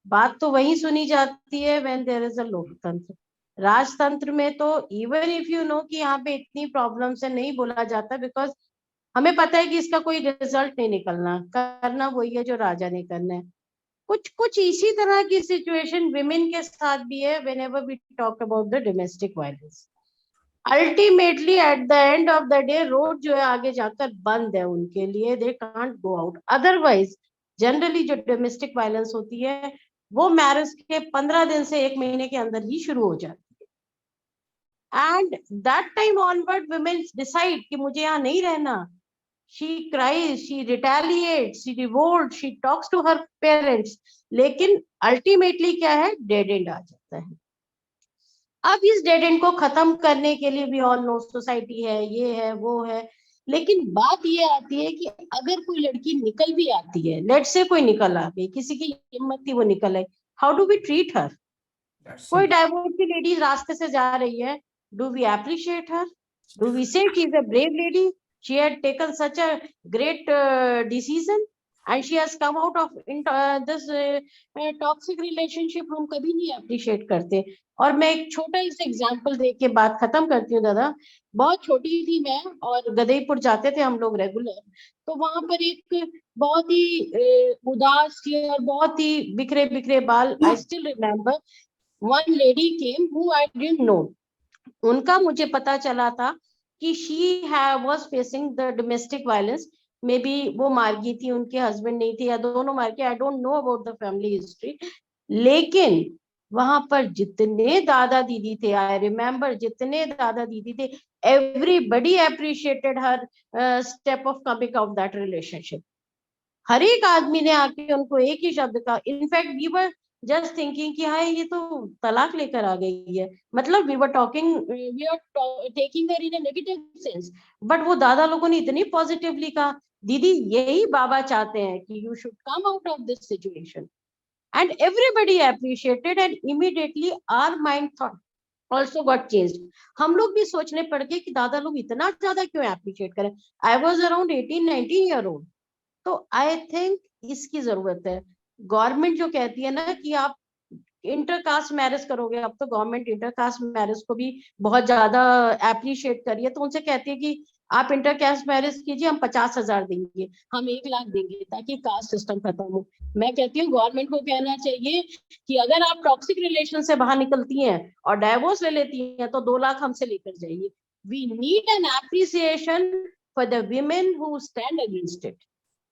बात तो वही सुनी जाती है व्हेन देयर इज अ लोकतंत्र। राजतंत्र में तो इवन इफ यू नो कि यहाँ पे इतनी प्रॉब्लम्स है, नहीं बोला जाता बिकॉज हमें पता है कि इसका कोई रिजल्ट नहीं निकलना, करना वही है जो राजा ने करना है। कुछ कुछ इसी तरह की सिचुएशन विमेन के साथ भी है whenever we talk about the domestic violence. Ultimately at the end of the day road जो है आगे जाकर बंद है उनके लिए, they can't go out. Otherwise generally जो डोमेस्टिक वायलेंस होती है वो मैरिज के 15 दिन से 1 महीने के अंदर ही शुरू हो जाती है। And that time onward women decide कि मुझे यहाँ नहीं रहना। she cries, she retaliates, she revolts, she talks to her parents, लेकिन अल्टीमेटली क्या है, डेड एंड आ जाता है। अब इस डेड एंड को खत्म करने के लिए भी ऑल नो सोसाइटी है, ये है वो है, लेकिन बात ये आती है कि अगर कोई लड़की निकल भी आती है, लेट से कोई निकल आ गई, किसी की हिम्मत थी वो निकल आई, how do we treat her? कोई डाइवोर्स की लेडी रास्ते से जा रही है, do we appreciate her? Do we say she is a brave lady, she had taken such a great decision and she has come out of this toxic relationship? हम कभी नहीं अप्रिशिएट करते। और मैं एक छोटा सा एग्जांपल दे के बात खत्म करती हूँ दादा। बहुत छोटी थी मैं और गदेईपुर जाते थे हम लोग रेगुलर, तो वहां पर एक बहुत ही उदास थी और बहुत ही बिखरे बिखरे बाल, I still remember, one lady came who I didn't know. उनका मुझे पता चला था कि she was facing the domestic violence. Maybe वो मार गई थी, उनके husband नहीं थे या दोनों मार के, I don't know about the family history. लेकिन वहां पर जितने दादा दीदी थे, I remember जितने दादा दीदी थे, everybody appreciated her step of coming out of that relationship. हर एक आदमी ने आके उनको एक ही शब्द का, in fact we were just thinking कि हाय ये तो तलाक लेकर आ गई है, मतलब we were talking, we are taking there in a negative sense, but वो दादा लोगों ने इतनी पॉजिटिवली कहा, दीदी यही बाबा चाहते हैं कि you should come out of this situation, and everybody appreciated, and immediately our mind thought also got changed. हम लोग भी सोचने पड़ गए कि दादा लोग इतना ज्यादा क्यों अप्रिशिएट करें. I was around 18-19 year old. तो आई थिंक इसकी जरूरत है. गवर्नमेंट जो कहती है ना कि आप इंटरकास्ट मैरिज करोगे, अब तो गवर्नमेंट इंटरकास्ट मैरिज को भी बहुत ज्यादा एप्रिशिएट करिए, तो उनसे कहती है कि आप इंटरकास्ट मैरिज कीजिए, हम 50,000 देंगे, हम 1 लाख देंगे ताकि कास्ट सिस्टम खत्म हो. मैं कहती हूँ गवर्नमेंट को कहना चाहिए कि अगर आप टॉक्सिक रिलेशन से बाहर निकलती हैं और डाइवोर्स ले लेती हैं तो 2 लाख हमसे लेकर जाइए. We need an appreciation for the women who stand against it.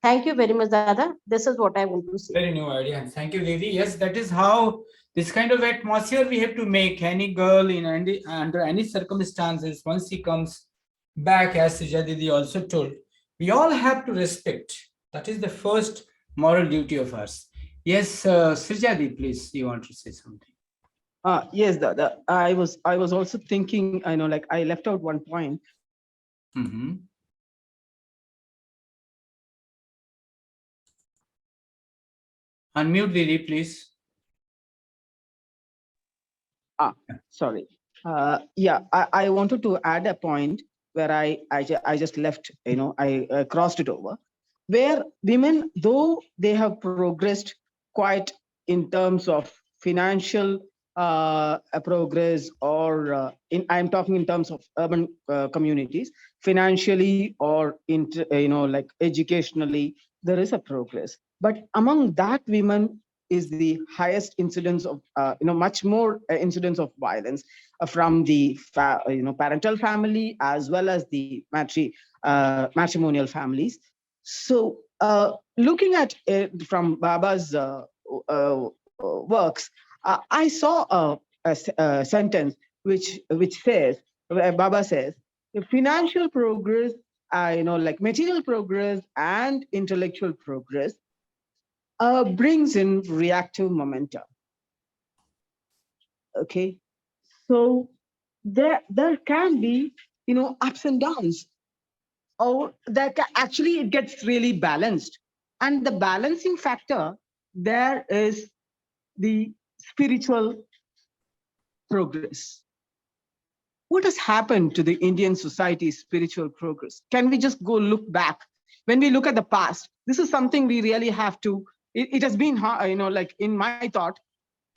Thank you very much, Dada. This is what I want to say. Very new idea. Thank you, Didi. Yes, that is how this kind of atmosphere we have to make. Any girl in under any circumstances, once she comes back, as Sija Didi also told, we all have to respect. That is the first moral duty of ours. Yes, Sija Didi, please, you want to say something? Yes, Dada. I was also thinking, I know, like I left out one point. Mm-hmm. Unmute, Didi, please. Sorry. Yeah, I wanted to add a point where I just left, you know, I crossed it over, where women, though they have progressed quite in terms of financial progress, or I'm talking in terms of urban communities, financially or like educationally, there is a progress. But among that, women is the highest incidence of much more incidence of violence from the parental family as well as the matrimonial families. So looking at it from Baba's works, I saw a sentence which says, where Baba says, financial progress, like material progress and intellectual progress brings in reactive momentum. Okay, so there can be ups and downs, or actually it gets really balanced, and the balancing factor there is the spiritual progress. What has happened to the Indian society's spiritual progress? Can we just go look back? When we look at the past, this is something we really have to. It has been, like in my thought,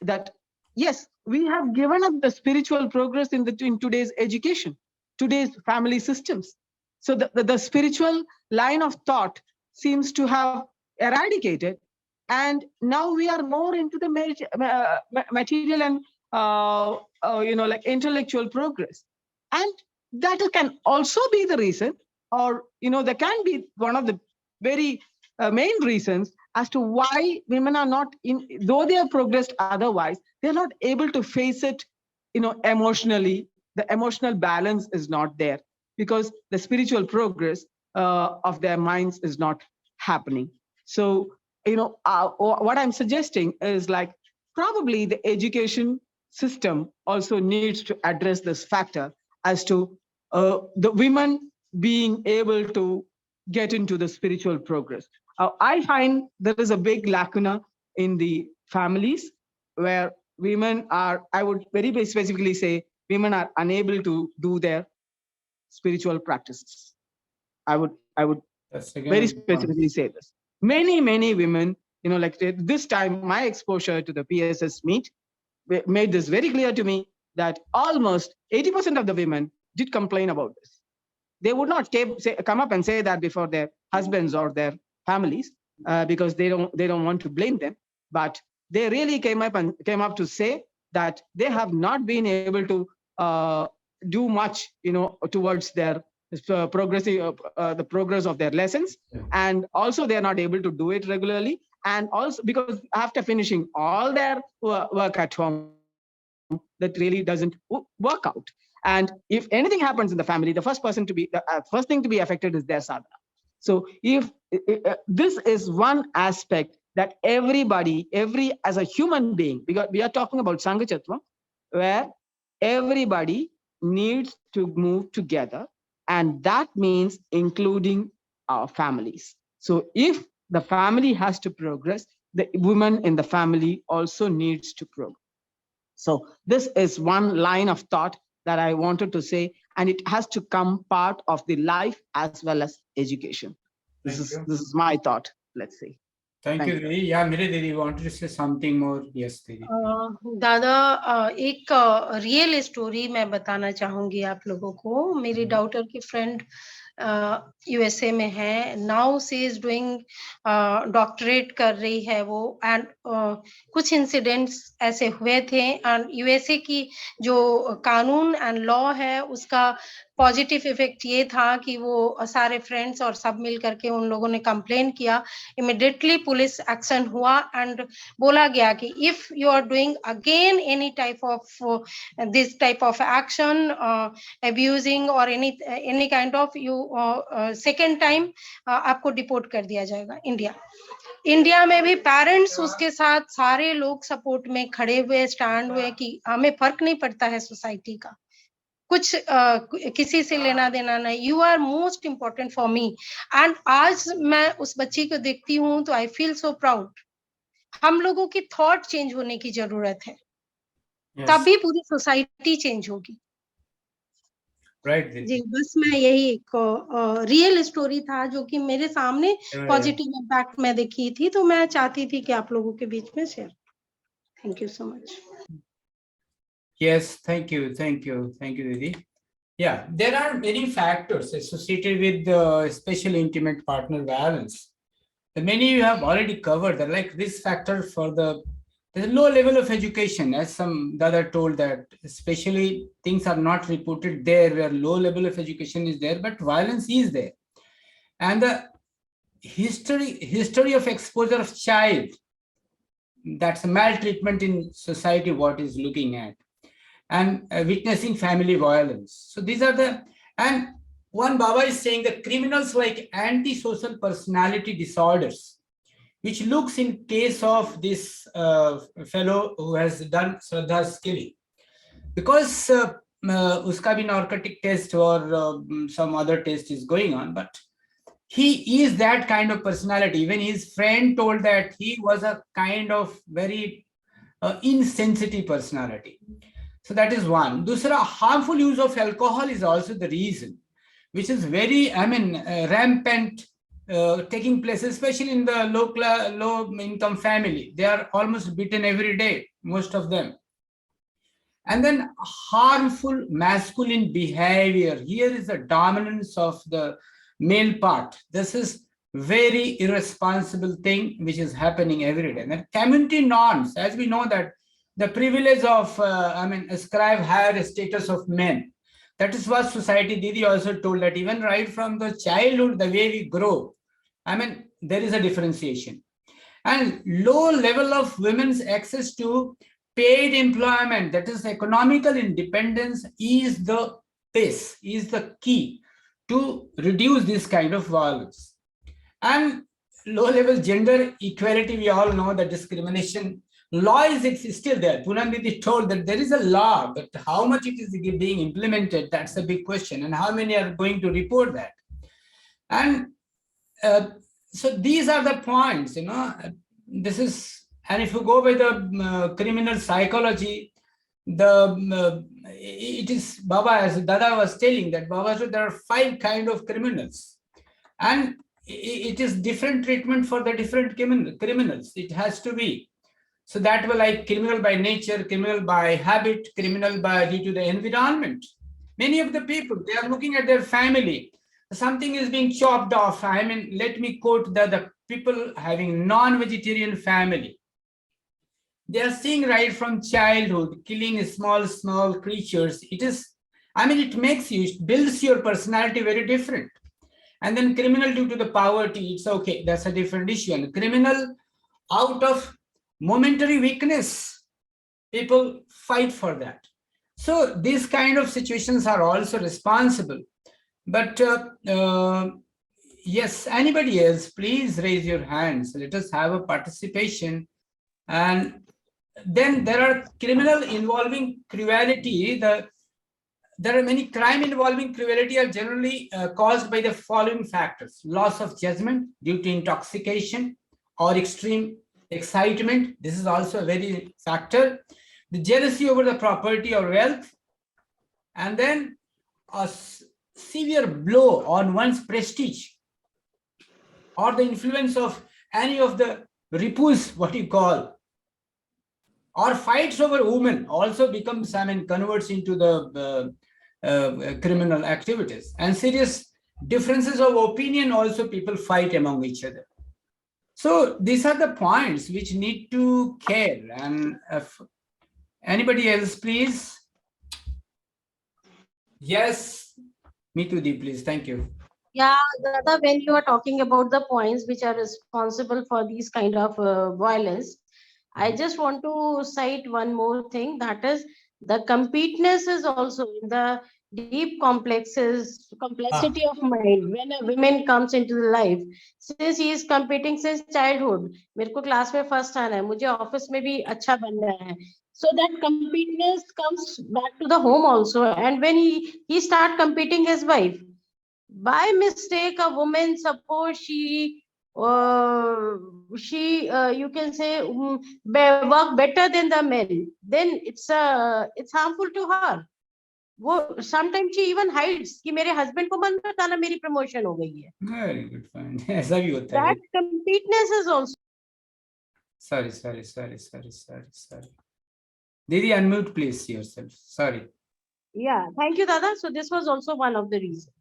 that yes, we have given up the spiritual progress in today's education, today's family systems. So the spiritual line of thought seems to have eradicated, and now we are more into the material and like intellectual progress, and that can also be the reason, or there can be one of the very main reasons as to why women are not though they have progressed otherwise, they're not able to face it emotionally. The emotional balance is not there because the spiritual progress of their minds is not happening. So what I'm suggesting is, like, probably the education system also needs to address this factor as to the women being able to get into the spiritual progress. I find there is a big lacuna in the families where women are, I would very specifically say, women are unable to do their spiritual practices. I would very specifically say this. Many women, like this time, my exposure to the PSS meet made this very clear to me that almost 80% of the women did complain about this. They would not come up and say that before their husbands or their families because they don't want to blame them, but they really came up to say that they have not been able to do much, towards their the progress of their lessons, and also they are not able to do it regularly, and also because after finishing all their work at home, that really doesn't work out. And if anything happens in the family, the first person to be the first thing to be affected is their sadhana. So if this is one aspect that everybody, as a human being, because we are talking about Sangachatva, where everybody needs to move together, and that means including our families. So if the family has to progress, the woman in the family also needs to progress. So this is one line of thought that I wanted to say, and it has to come part of the life as well as education. This is my thought, let's say. Thank you, Didi. Yeah, Mere Didi wanted to say something more. Yes, Didi. दादा एक real story मैं बताना चाहूंगी आप लोगों को। मेरी daughter की फ्रेंड यूएसए में है, now she is doing doctorate कर रही है वो, एंड कुछ इंसिडेंट्स ऐसे हुए थे, एंड यूएसए की जो कानून एंड लॉ है उसका पॉजिटिव इफेक्ट ये था कि वो सारे फ्रेंड्स और सब मिल करके उन लोगों ने कंप्लेन किया, इमीडिएटली पुलिस एक्शन हुआ, एंड बोला गया कि if you are doing again any type of this type of action, abusing और any kind of, you second time आपको डिपोर्ट कर दिया जाएगा। इंडिया में भी पेरेंट्स उसके साथ सारे लोग सपोर्ट में खड़े हुए, स्टैंड हुए कि हमें फर्क नहीं पड़ता है सोसाइटी का, कुछ किसी से लेना देना नहीं, you are most important for me. And आज मैं उस बच्ची को देखती हूँ तो आई फील सो प्राउड। हम लोगों की थॉट चेंज होने की जरूरत है, तभी पूरी सोसाइटी चेंज होगी। राइट जी, बस मैं यही एक रियल स्टोरी था जो कि मेरे सामने पॉजिटिव इम्पैक्ट में देखी थी, तो मैं चाहती थी कि आप लोगों के बीच में share. Thank you so much. Yes, thank you, Didi. Yeah, there are many factors associated with special intimate partner violence. The many you have already covered. They're like risk factor for there's a low level of education, as the other told that especially things are not reported there where low level of education is there, but violence is there. And the history of exposure of child, that's a maltreatment in society, what is looking at. And witnessing family violence. So these are and one Baba is saying that criminals like antisocial personality disorders, which looks in case of this fellow who has done Shraddha's killing. Because uska bhi narcotic test or some other test is going on, but he is that kind of personality. Even his friend told that he was a kind of very insensitive personality. So that is one. Dusra, harmful use of alcohol is also the reason, which is very, rampant, taking place, especially in the low income family. They are almost beaten every day, most of them. And then harmful masculine behavior. Here is the dominance of the male part. This is very irresponsible thing which is happening every day. And community norms, as we know that the privilege of, ascribe higher status of men. That is what society, Didi also told that even right from the childhood, the way we grow, there is a differentiation. And low level of women's access to paid employment, that is economical independence, is the base, is the key to reduce this kind of violence. And low level gender equality, we all know that discrimination law is still there. Poonam Didi told that there is a law, but how much it is being implemented, that's a big question, and how many are going to report that. And so these are the points, this is, and if you go by the criminal psychology, it is Baba, as Dada was telling that Baba said there are 5 kind of criminals, and it is different treatment for the different criminals. It has to be. So that will like criminal by nature, criminal by habit, criminal by due to the environment. Many of the people, they are looking at their family. Something is being chopped off. Let me quote the people having non-vegetarian family. They are seeing right from childhood, killing small creatures. It is, I mean, it makes you, it builds your personality very different. And then criminal due to the poverty, it's okay, that's a different issue. And criminal out of momentary weakness, people fight for that. So these kind of situations are also responsible. But yes, anybody else, please raise your hands. Let us have a participation. And then there are criminal involving cruelty. There are many crime involving cruelty are generally caused by the following factors: loss of judgment due to intoxication or extreme excitement. This is also a very factor. The jealousy over the property or wealth, and then a severe blow on one's prestige, or the influence of any of the ripus, what you call, or fights over women also becomes, I mean, converts into the criminal activities. And serious differences of opinion also, people fight among each other. So these are the points which need to care. And if anybody else, please. Yes, me too, Deep, please. Thank you. Yeah, Dada, when you are talking about the points which are responsible for these kind of violence, I just want to cite one more thing, that is the completeness is also in the deep complexity of mind. When a woman comes into the life, since he is competing since childhood, मेरे को class में first आना है, मुझे office में भी अच्छा बनना है, so that completeness comes back to the home also. And when he start competing his wife, by mistake a woman, suppose she you can say work better than the men, then it's harmful to her. वो sometimes she even hides कि मेरे husband को मन बताना मेरी promotion हो गई है. Very good, fine. ऐसा भी होता है. That completeness is also. Sorry. Didi, unmute please yourself. Sorry. Yeah, thank you, Dada. So this was also one of the reasons.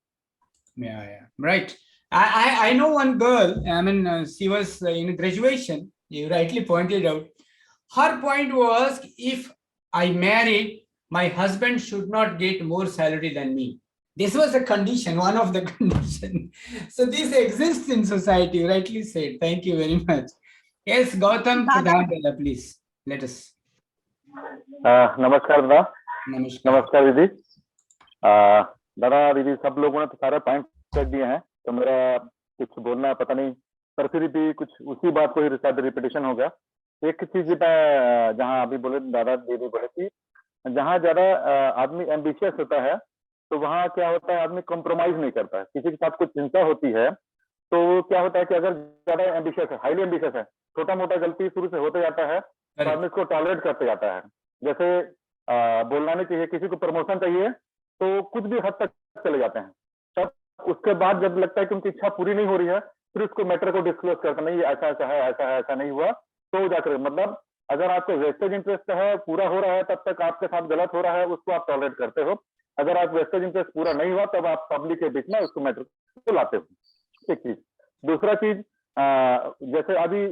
Yeah. Right. I know one girl, I mean, she was in graduation, you rightly pointed out. Her point was, if I married, my husband should not get more salary than me. This was a condition, one of the conditions. So this exists in society, you rightly said. Thank you very much. Yes, Gautam Pradhan, please, let us. नमस्कार दादा. Namaskar. नमस्कार दीदी. दादा दीदी सब लोगों ने तो सारे पॉइंट कर दिए हैं, तो मेरा कुछ बोलना है पता नहीं, पर फिर भी कुछ उसी बात को ही रिपीटेशन हो गया. एक चीज जहाँ अभी बोले दादा दीदी बोले कि जहाँ ज्यादा आदमी एम्बिशियस होता है तो वहाँ क्या होता है, आदमी कॉम्प्रोमाइज नहीं करता है. किसी के साथ कुछ चिंता होती है तो क्या होता है कि अगर ज्यादा एम्बिशियस है, हाईली एम्बिशियस है, छोटा मोटा गलती शुरू से होते जाता है तो आदमी इसको टॉलरेट करते जाता है. जैसे बोलना नहीं चाहिए, किसी को प्रमोशन चाहिए तो कुछ भी हद तक चले जाते हैं. तब उसके बाद जब लगता है कि उनकी इच्छा पूरी नहीं हो रही है, फिर उसको मैटर को डिस्क्लोज करते, नहीं ऐसा है, ऐसा नहीं हुआ, तो जाकर मतलब अगर आपको वेस्टेज इंटरेस्ट है, पूरा हो रहा है, तब तक आपके साथ गलत हो रहा है, उसको आप टॉलरेट करते हो. अगर आप वेस्टेज इंटरेस्ट पूरा नहीं हुआ तब आप पब्लिक के बीच में उसको मैटर को लाते हो. एक चीज. दूसरा चीज, जैसे अभी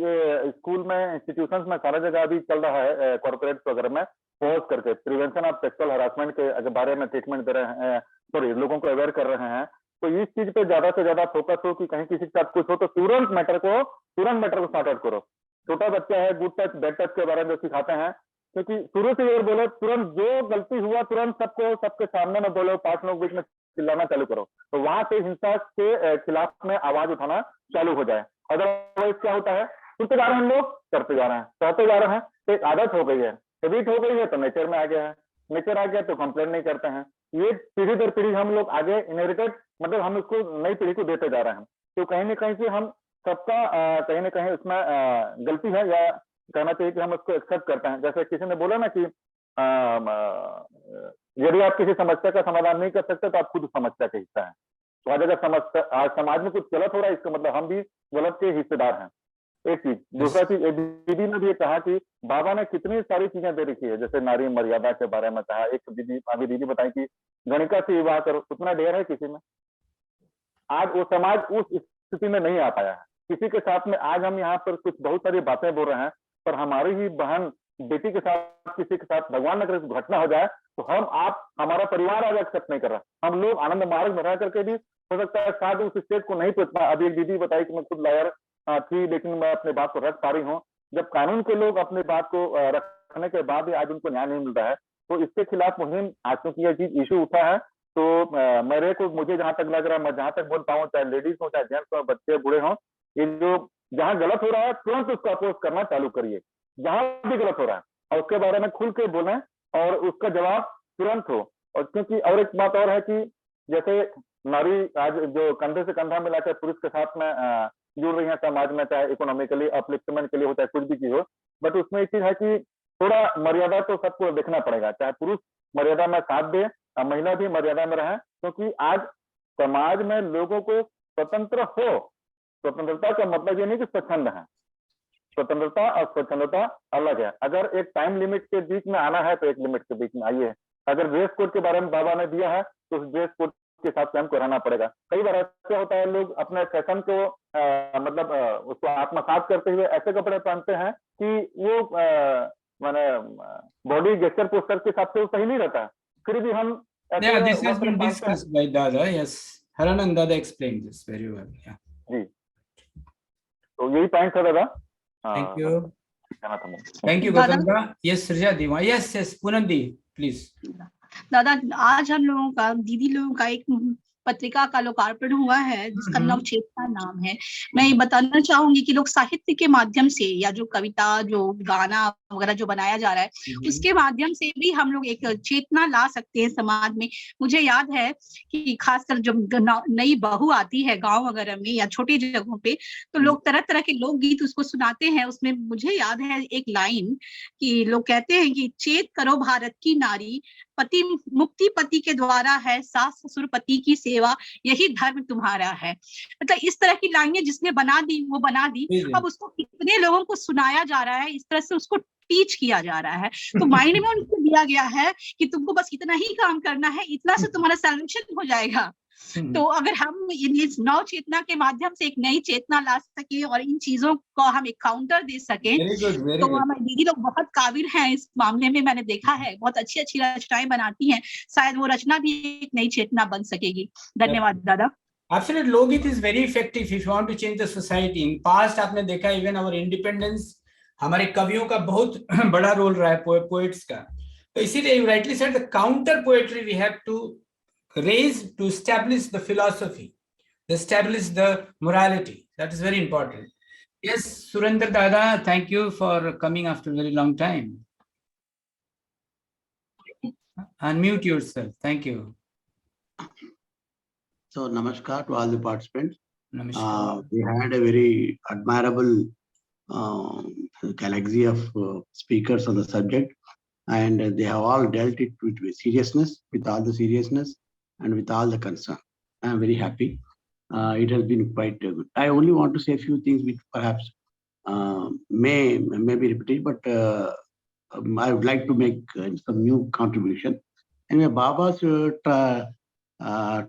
स्कूल में, इंस्टीट्यूशंस में सारा जगह अभी चल रहा है, कॉर्पोरेट्स वगैरह में फोर्स करके प्रिवेंशन ऑफ सेक्सुअल हरासमेंट के बारे में ट्रीटमेंट दे रहे हैं, सॉरी लोगों को अवेयर कर रहे हैं. तो इस चीज पे ज्यादा से ज्यादा फोकस हो कि कहीं किसी के साथ कुछ हो तो तुरंत मैटर को सॉर्ट आउट करो. छोटा बच्चा है, गुड टच बैड टच के बारे में जो सिखाते हैं, क्योंकि शुरू से ये बोलो तुरंत जो गलती हुआ तुरंत सबके सामने में बोलो, 5 लोग बीच में चिल्लाना चालू करो, तो वहां से हिंसा के खिलाफ में आवाज उठाना चालू हो जाए. अदरवाइज क्या होता है, सुनते जा रहे हैं लोग, करते जा रहे हैं, कहते जा रहे हैं, तो एक आदत हो गई है, हैबिट हो गई है, तो नेचर में आ गया है. नेचर आ गया तो कंप्लेंट नहीं करते हैं. ये पीढ़ी दर पीढ़ी हम लोग आगे इनहेरिटेड, मतलब हम इसको नई पीढ़ी को देते जा रहे हैं. तो कहीं ना कहीं से हम सबका कहीं ना कहीं उसमें गलती है, या कहना चाहिए कि हम उसको एक्सेप्ट करते हैं. जैसे किसी ने बोला ना कि यदि आप किसी समस्या का समाधान नहीं कर सकते तो आप खुद समस्या का हिस्सा है. तो आज अगर आज समाज में कुछ गलत हो रहा है, इसका मतलब हम भी गलत के हिस्सेदार हैं. एक चीज. दूसरा चीज, दीदी ने भी कहा कि बाबा ने कितनी सारी चीजें दे रखी है, जैसे नारी मर्यादा के बारे में कहा. एक दीदी अभी दीदी बताई कि गणिका से विवाह करो, उतना डेयर है किसी में. आज वो समाज उस स्थिति में नहीं आ पाया है. किसी के साथ में आज हम यहाँ पर कुछ बहुत सारी बातें बोल रहे हैं, पर हमारी ही बहन बेटी के साथ, किसी के साथ भगवान न करे घटना हो जाए, तो हमारा परिवार आज एक्सेप्ट नहीं कर रहा। हम लोग आनंद मार्ग में रह करके भी हो सकता है शायद उस स्टेज को नहीं पहुंच पाए। अभी एक दीदी बताई कि मैं खुद लॉयर थी, लेकिन मैं अपनी बात को रख पा रही हूँ। जब कानून के लोग अपनी बात को रखने के बाद भी आज उनको न्याय नहीं मिल रहा है, तो इसके खिलाफ मुहिम आज क्योंकि ये चीज इशू उठा है, तो मुझे जहां तक लग रहा है, मैं जहां तक बोल पाऊँ, चाहे लेडीज हो, चाहे जेंट्स हो, बच्चे बूढ़े हों, ये जो जहां गलत हो रहा है तुरंत उसको अपोज करना चालू करिए, जहां भी गलत हो रहा है, और उसके बारे में खुल के बोलें और उसका जवाब तुरंत हो। और क्योंकि और एक बात और है कि जैसे नारी आज जो कंधे से कंधा मिलाकर पुरुष के साथ में जुड़ रही है समाज में, चाहे इकोनॉमिकली अपलिफ्टमेंट के लिए हो, चाहे कुछ भी चीज हो, बट उसमें एक चीज है कि थोड़ा मर्यादा तो सबको देखना पड़ेगा। चाहे पुरुष मर्यादा में साथ दे, महिला भी मर्यादा में रहे, क्योंकि आज समाज में लोगों को स्वतंत्र हो, स्वतंत्रता का मतलब ये नहीं कि स्वच्छंद है, स्वतंत्रता और स्वच्छंदता अलग है। अगर एक टाइम लिमिट के बीच में आना है तो एक लिमिट के बीच में आइए। अगर ड्रेस कोड के बारे में बाबा ने दिया है तो उस ड्रेस कोड के साथ स्वयं को रहना पड़ेगा। कई बार ऐसा होता है लोग अपने फैशन को मतलब उसको आत्मसात करते हुए ऐसे कपड़े पहनते हैं कि वो माने बॉडी गेस्चर पोस्टर के हिसाब से वो सही नहीं रहता, फिर भी हम Yeah, this has been discussed by Dada. Yes, Haranand Dada explained this very well. Yeah. जी, तो यही पॉइंट था दादा। Thank you. कहना था मुझे। Thank you, दादा। Gautam da. Yes, Srija Diwa. Yes, yes, Poonam Di, please. दादा, आज हम लोगों का, दीदी लोगों का एक पत्रिका का लोकार्पण हुआ है जिसका नव चेतना नाम है। मैं ये बताना चाहूंगी कि लोग साहित्य के माध्यम से या जो कविता, जो गाना वगैरह जो बनाया जा रहा है, उसके माध्यम से भी हम लोग एक चेतना ला सकते हैं समाज में। मुझे याद है कि खासकर जब नई बहू आती है गांव वगैरह में या छोटी जगहों पे, तो लोग तरह तरह के लोकगीत उसको सुनाते हैं। उसमें मुझे याद है एक लाइन कि लोग कहते हैं कि चेत करो भारत की नारी, पति मुक्ति पति के द्वारा है, सास ससुर पति की सेवा, यही धर्म तुम्हारा है। मतलब इस तरह की लाइनें जिसने बना दी वो बना दी। अब उसको कितने लोगों को सुनाया जा रहा है, इस तरह से उसको टीच किया जा रहा है। तो माइंड में उनको दिया गया है कि तुमको बस इतना ही काम करना है, इतना से तुम्हारा सॉल्यूशन हो जाएगा। तो अगर हम इस नव चेतना के माध्यम से एक नई चेतना ला सके और इन चीजों को हम एक काउंटर दे सके, तो हमारी दीदी लोग बहुत काबिल हैं इस मामले में। मैंने देखा है बहुत अच्छी अच्छी रचनाएं बनाती हैं, शायद वो रचना भी एक नई चेतना बन सकेगी। धन्यवाद दादा। Absolutely, लोकगीत is very effective if you want to change the society. In past आपने देखा even our independence, हमारे कवियों का बहुत बड़ा रोल रहा है, पोएट्स का। तो इसीलिए you rightly said the counter poetry we have to raise to establish the philosophy, establish the morality. That is very important. Yes, Surendra Dada, thank you for coming after a very long time. Unmute yourself. Thank you. So, namaskar to all the participants. Namaskar. We had a very admirable galaxy of speakers on the subject, and they have all dealt it with seriousness, with all the seriousness and with all the concern. I am very happy. It has been quite good. I only want to say a few things which perhaps may be repeated, but I would like to make some new contribution. Anyway, Baba's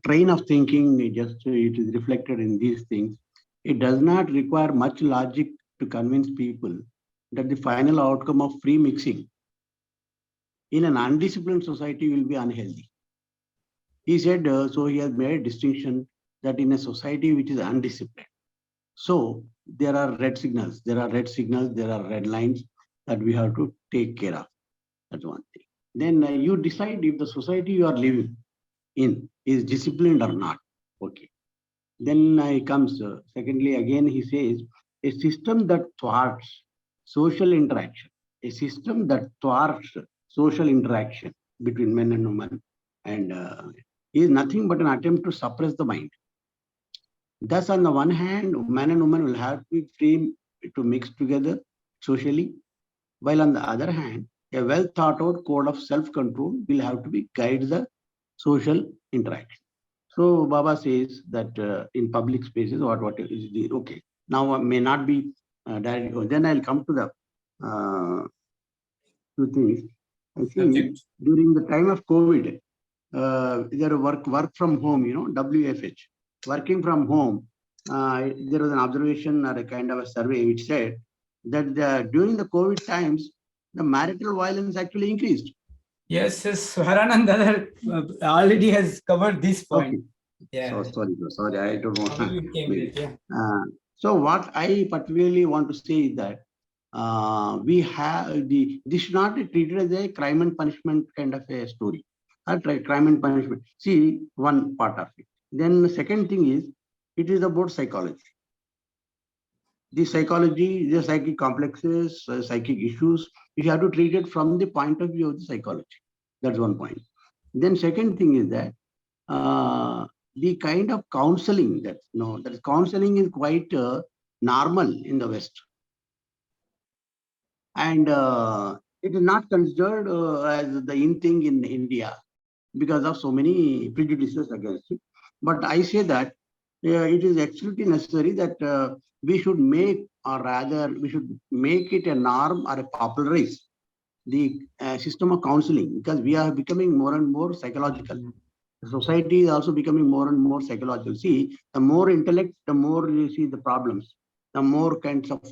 train of thinking, it is reflected in these things. It does not require much logic to convince people that the final outcome of free mixing in an undisciplined society will be unhealthy. He said, so he has made a distinction that in a society which is undisciplined, so there are red signals, there are red lines that we have to take care of. That's one thing. Then you decide if the society you are living in is disciplined or not. Okay. Then he comes, secondly, again, he says, a system that thwarts social interaction, a system that thwarts social interaction between men and women, and is nothing but an attempt to suppress the mind. Thus, on the one hand, man and woman will have to be free to mix together socially, while on the other hand, a well thought out code of self-control will have to be guide the social interaction. So Baba says that in public spaces, what is the okay. Now may not be direct. Then I'll come to the two things. I think during the time of COVID, there work from home, WFH, working from home. There was an observation or a kind of a survey which said that during the COVID times, the marital violence actually increased. Yes, yes, Haranand already has covered this point. Okay. Yeah. So sorry, I don't want How you came maybe. with, yeah. So what I particularly want to say is that we have this should not be treated as a crime and punishment kind of a story. Crime and punishment. See, one part of it. Then the second thing is, it is about psychology. The psychology, the psychic complexes, psychic issues, you have to treat it from the point of view of the psychology. That's one point. Then second thing is that the kind of counseling that counseling is quite normal in the West, and it is not considered as the in thing in India because of so many prejudices against it. But I say that it is absolutely necessary that we should make, or rather we should make it a norm or a popularize the system of counseling, because we are becoming more and more psychological. The society is also becoming more and more psychological. See, the more intellect, the more you see the problems, the more kinds of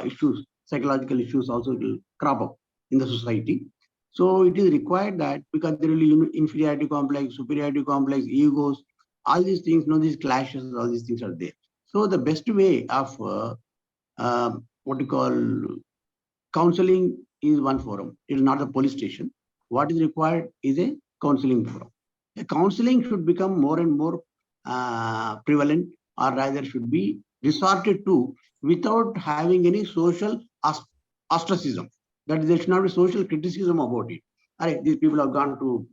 issues, psychological issues also will crop up in the society. So it is required that, because there will be inferiority complex, superiority complex, egos, all these things, these clashes, all these things are there. So the best way of what you call counseling is one forum. It is not a police station. What is required is a counseling forum. The counseling should become more and more prevalent, or rather should be resorted to without having any social ostracism. That there should not be social criticism about it. These people have gone to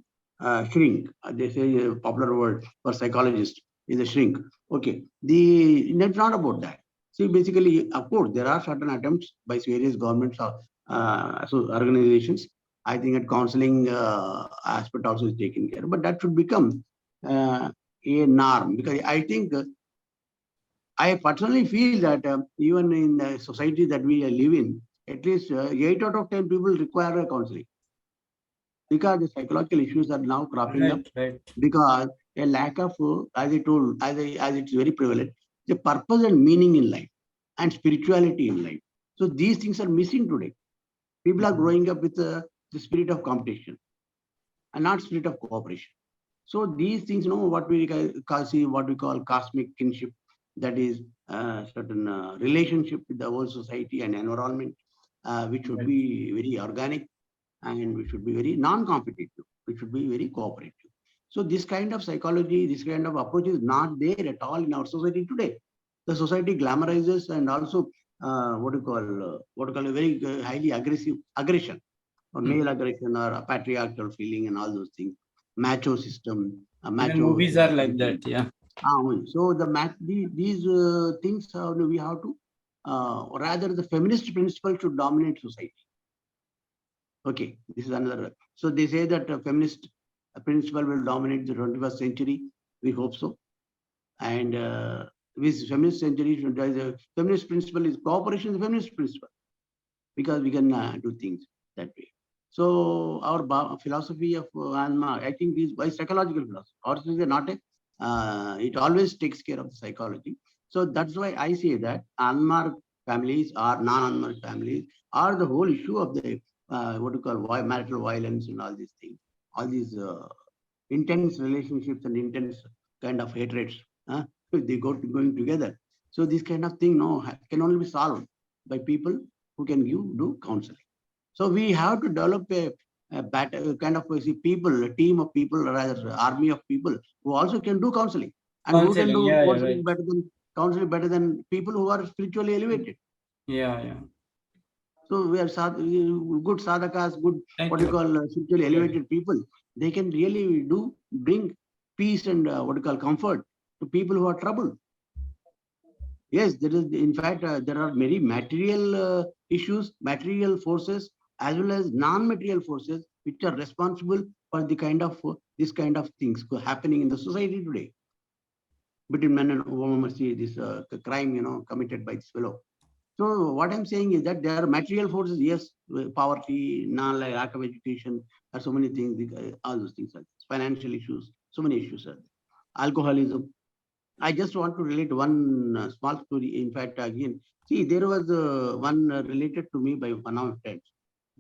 shrink. They say a popular word for psychologists is a shrink. Okay, that's not about that. See, basically, of course, there are certain attempts by various governments or organizations. I think that counseling aspect also is taken care, but that should become a norm, because I think I personally feel that even in the society that we live in, at least 8 out of 10 people require a counseling, because the psychological issues are now cropping up. Right. Because a lack of, as I told, as it's very prevalent, the purpose and meaning in life and spirituality in life. So these things are missing today. People are growing up with the spirit of competition and not spirit of cooperation. So these things, what we call cosmic kinship, that is certain relationship with the whole society and environment, which should be very organic, and we should be very non-competitive. We should be very cooperative. So this kind of psychology, this kind of approach is not there at all in our society today. The society glamorizes and also a very highly aggressive aggression, or male aggression, or a patriarchal feeling, and all those things. Macho system, macho. Movies are like that, yeah. So these things we have to, rather the feminist principle should dominate society. Okay, this is another. So they say that feminist principle will dominate the 21st century. We hope so. And with feminist century, the feminist principle is cooperation, the feminist principle, because we can do things that way. So our philosophy of Anma, I think, is by psychological philosophy. Ours is not a, it always takes care of the psychology. So that's why I say that unmarked families or non-unmarked families are the whole issue of the marital violence and all these things, all these intense relationships and intense kind of hatreds. They going together. So this kind of thing can only be solved by people who can do counseling. So we have to develop a kind of people, a team of people, or rather army of people who also can do counseling, and who can do counseling better than people who are spiritually elevated. Yeah. So we are good sadhakas, good spiritually elevated people. They can really bring peace and comfort to people who are troubled. Yes, there is. In fact, there are many material issues, material forces, as well as non-material forces, which are responsible for the kind of this kind of things happening in the society today. Between men and women, see this crime, committed by this fellow. So what I'm saying is that there are material forces, yes, poverty, lack of education, there are so many things, all those things, financial issues, so many issues, alcoholism. I just want to relate one small story. In fact, again, see, there was one related to me by one of my friends.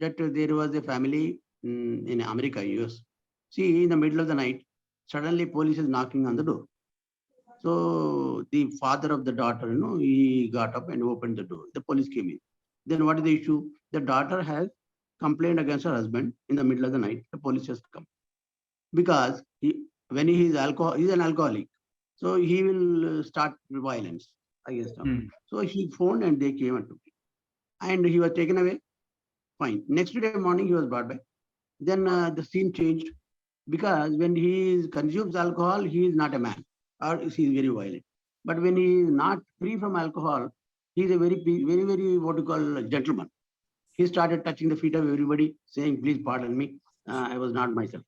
that there was a family in America, US. See, in the middle of the night, suddenly police is knocking on the door. So the father of the daughter, he got up and opened the door. The police came in. Then what is the issue? The daughter has complained against her husband in the middle of the night. The police has come because when he is an alcoholic, so he will start violence against him. So he phoned and they came and took him, and he was taken away. Fine. Next day morning he was brought back. Then the scene changed, because when he consumes alcohol, he is not a man, or he is very violent. But when he is not free from alcohol, he is a very, very what you call gentleman. He started touching the feet of everybody, saying, "Please pardon me, I was not myself."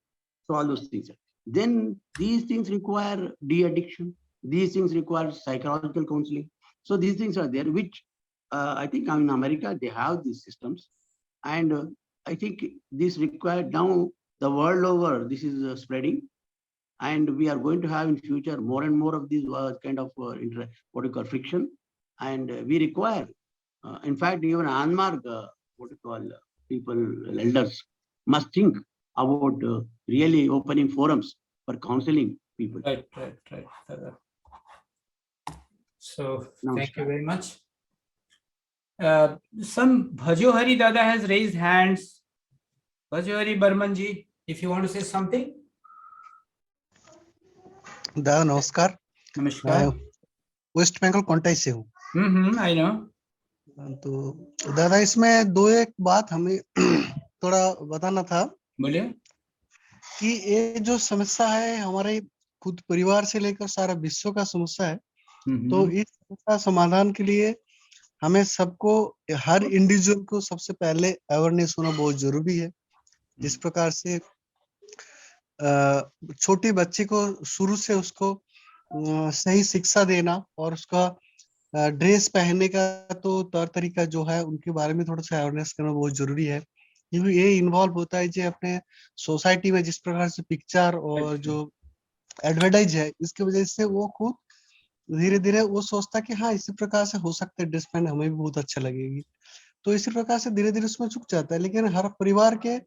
So all those things. Then these things require de-addiction. These things require psychological counseling. So these things are there, which I think in America they have these systems, and I think this required now the world over. This is spreading, and we are going to have in future more and more of these kind of what you call friction, and we require. In fact, even unmarked what you call people, elders, must think about really opening forums for counseling people. Right. So thank you very much. Some Bhajohari Dada has raised hands. Bhajohari Barmanji, if you want to say something. दादा नमस्कार, नमस्कार. Waste Bengal Contai से हूँ. I know. तो दादा इसमें दो एक बात हमें थोड़ा बताना था. बोलिए. कि ये जो समस्या है हमारे खुद परिवार से लेकर सारा विश्व का समस्या है. तो इस समस्या समाधान के लिए हमें सबको, हर इंडिविजुअल को सबसे पहले अवेयरनेस होना बहुत जरूरी है. जिस प्रकार से छोटी बच्ची को शुरू से उसको सही शिक्षा देना और उसका ड्रेस पहनने का तो तौर तरीका जो है उनके बारे में थोड़ा सा अवेयरनेस करना बहुत जरूरी है. क्योंकि ये इन्वॉल्व होता है जो अपने सोसाइटी में जिस प्रकार से पिक्चर और जो एडवर्टाइज है, इसकी वजह से वो खुद धीरे धीरे वो सोचता है कि हाँ इसी प्रकार से हो सकता है, ड्रेस पहन हमें भी बहुत अच्छा लगेगी. तो इसी प्रकार से धीरे धीरे उसमें चुक जाता है. लेकिन हर परिवार के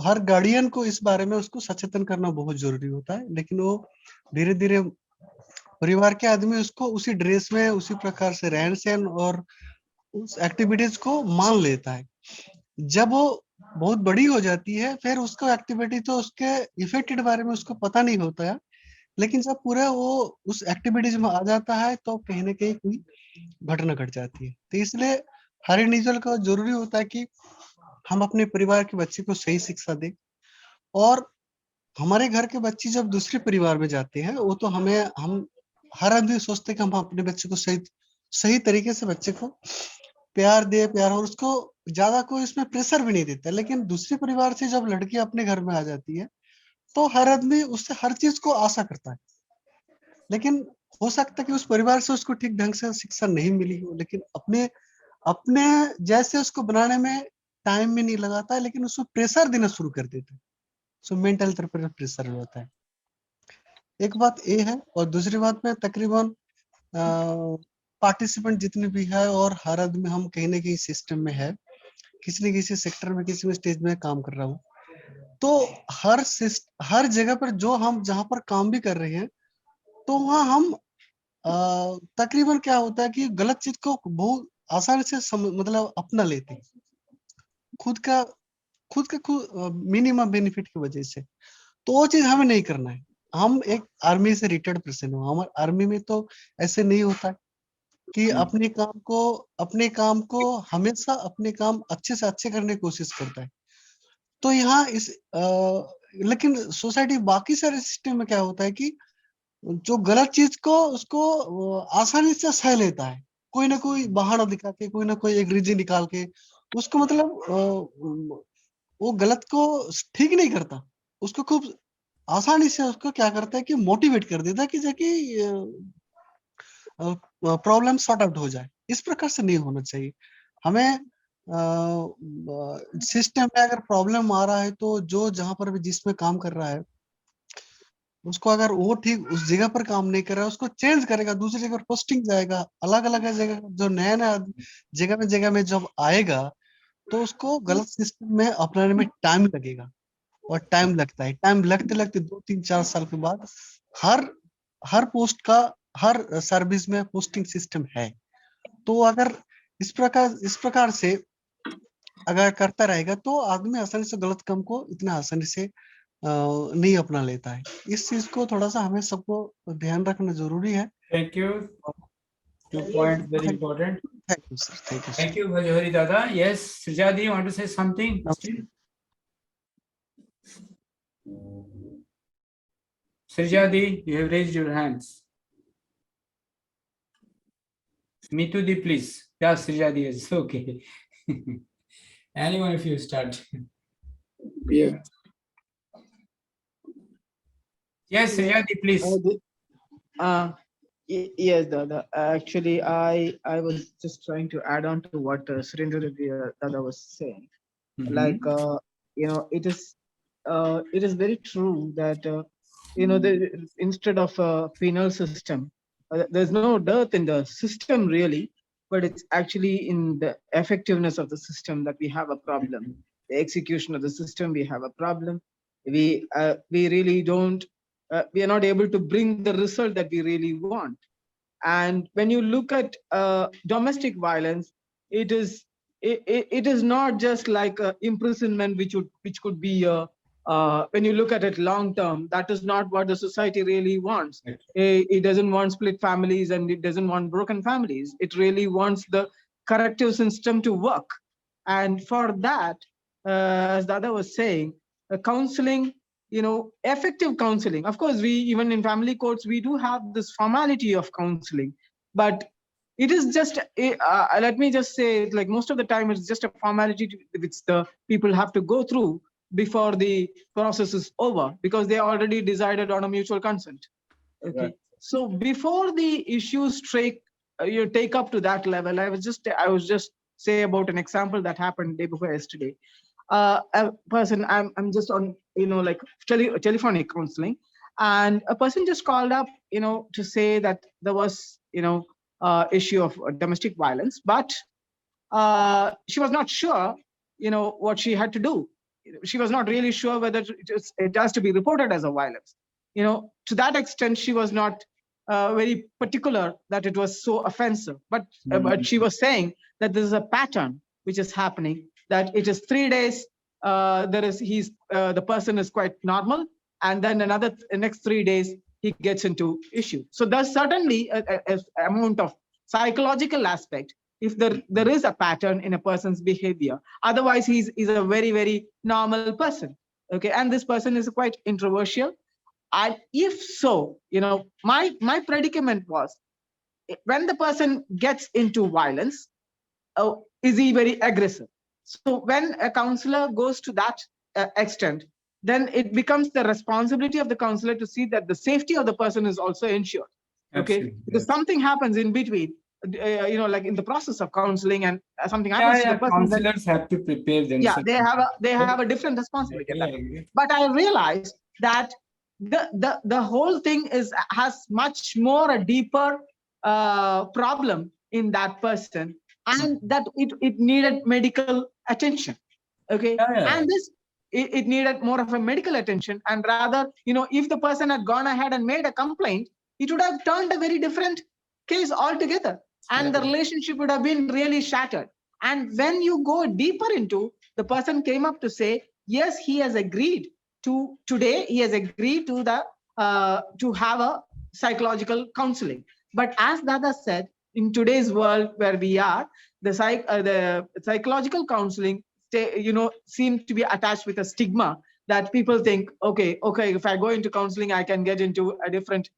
हर गार्डियन को इस बारे में उसको सचेतन करना बहुत जरूरी होता है. लेकिन वो धीरे धीरे परिवार के आदमी उसको उसी ड्रेस में उसी प्रकार से रहन सहन और उस एक्टिविटीज को मान लेता है. जब वो बहुत बड़ी हो जाती है फिर उसको एक्टिविटी तो उसके इफेक्टेड बारे में उसको पता नहीं होता है. लेकिन जब पूरा वो उस एक्टिविटीज में आ जाता है तो कहीं ना कहीं कोई घटना घट जाती है. तो इसलिए हर इंडिविजुअल को जरूरी होता है कि हम अपने परिवार के बच्चे को सही शिक्षा दें. और हमारे घर के बच्चे जब दूसरे परिवार में जाते हैं वो तो हम हर आदमी सोचते हैं कि हम अपने बच्चे को सही तरीके से बच्चे को प्यार और उसको ज्यादा कोई इसमें प्रेशर भी नहीं देता. लेकिन दूसरे परिवार से जब लड़की अपने घर में आ जाती है तो हर आदमी उससे हर चीज को आशा करता है. लेकिन हो सकता है कि उस परिवार से उसको ठीक ढंग से शिक्षा नहीं मिली हो, लेकिन अपने जैसे उसको बनाने में टाइम भी नहीं लगाता है, लेकिन उसको प्रेशर देना शुरू कर देता है. सो मेंटल तरफ पर प्रेशर होता है. एक बात ये है. और दूसरी बात में तकरीबन पार्टिसिपेंट जितने भी है और हर आदमी हम कहीं ना कहीं सिस्टम में है, किसी न किसी सेक्टर में किसी स्टेज में काम कर रहा हूँ. तो हर जगह पर जो हम जहाँ पर काम भी कर रहे हैं तो वहाँ हम तकरीबन क्या होता है कि गलत चीज को बहुत आसानी से मतलब अपना लेते हैं खुद का मिनिमम बेनिफिट की वजह से. तो वो चीज हमें नहीं करना है. हम एक आर्मी से रिटायर्ड पर्सन हो. हमारे आर्मी में तो ऐसे नहीं होता कि अपने काम को हमेशा अपने काम अच्छे से अच्छे करने की कोशिश करता है. तो यहाँ लेकिन सोसाइटी बाकी सारे सिस्टम में क्या होता है कि जो गलत चीज को उसको आसानी से सह लेता है. कोई ना कोई बहाना दिखा के, कोई ना कोई एक रीजन निकाल के उसको मतलब वो गलत को ठीक नहीं करता. उसको खूब आसानी से उसको क्या करता है कि मोटिवेट कर देता है कि जाके प्रॉब्लम सॉर्ट आउट हो जाए. इस प्रकार से नहीं होना चाहिए. हमें सिस्टम में अगर प्रॉब्लम आ रहा है तो जो जहां पर भी जिसमें काम कर रहा है उसको अगर वो ठीक उस जगह पर काम नहीं कर रहा है उसको चेंज करेगा, दूसरी जगह पोस्टिंग जाएगा, अलग अलग जगह जो नया जगह में जब आएगा तो उसको गलत सिस्टम में अपनाने में टाइम लगेगा, और टाइम लगता है। टाइम लगते लगते 2-3-4 साल के बाद हर पोस्ट का, हर सर्विस में पोस्टिंग सिस्टम है। तो अगर इस प्रकार से अगर करता रहेगा तो आदमी आसानी से गलत काम को इतना आसानी से नहीं अपना लेता है। इस चीज को थोड़ा सा हमें सबको ध्यान रखना जरूरी है। Thank you. 2 points very important. Thank you sir, thank you sir. Thank you, Bhajori Dada. Yes, Srijadi, you want to say something? Srijadi, you have raised your hands. Mitudi, please. Yeah, Srijadi is okay. Anyone of you start. Yeah. Yes, Srijadi, please. Yes, Dada. Actually, I was just trying to add on to what Surendra Dada was saying. Like, it is very true that, instead of a penal system, there's no dearth in the system really, but it's actually in the effectiveness of the system that we have a problem. The execution of the system, we have a problem. We really don't, we are not able to bring the result that we really want. And when you look at domestic violence, it is not just like imprisonment, which could be when you look at it long term. That is not what the society really wants. It doesn't want split families, and it doesn't want broken families. It really wants the corrective system to work. And for that, as Dada was saying, counseling, effective counseling. Of course, we even in family courts, we do have this formality of counseling, but it is just, let me just say, like most of the time, it's just a formality which the people have to go through before the process is over, because they already decided on a mutual consent. Okay. Right. So before the issues you take up to that level, I was just say about an example that happened day before yesterday. A person, I'm just on, like telephonic counseling, and a person just called up, to say that there was, issue of domestic violence, but she was not sure, what she had to do. She was not really sure whether it has to be reported as a violence. To that extent, she was not very particular that it was so offensive. But she was saying that this is a pattern which is happening, that it is 3 days, the person is quite normal, and then next 3 days he gets into issue. So there's certainly a amount of psychological aspect if there is a pattern in a person's behavior. Otherwise, he's a very, very normal person. Okay, and this person is quite introversial. And if so, my predicament was, when the person gets into violence, is he very aggressive? So when a counselor goes to that extent, then it becomes the responsibility of the counselor to see that the safety of the person is also ensured. Okay, absolutely. Because something happens in between, like in the process of counseling, and something happens to the person. Counselors have to prepare themselves. Yeah, they have a different responsibility. Yeah. But I realized that the whole thing has much more a deeper problem in that person, and that it needed medical attention. Okay, and this it needed more of a medical attention, and rather, if the person had gone ahead and made a complaint, it would have turned a very different case altogether, and the relationship would have been really shattered. And when you go deeper into, the person came up to say, yes, he has agreed to to have a psychological counseling. But as Dada said, in today's world where we are, the psychological counseling, seem to be attached with a stigma that people think, okay, if I go into counseling, I can get into a different,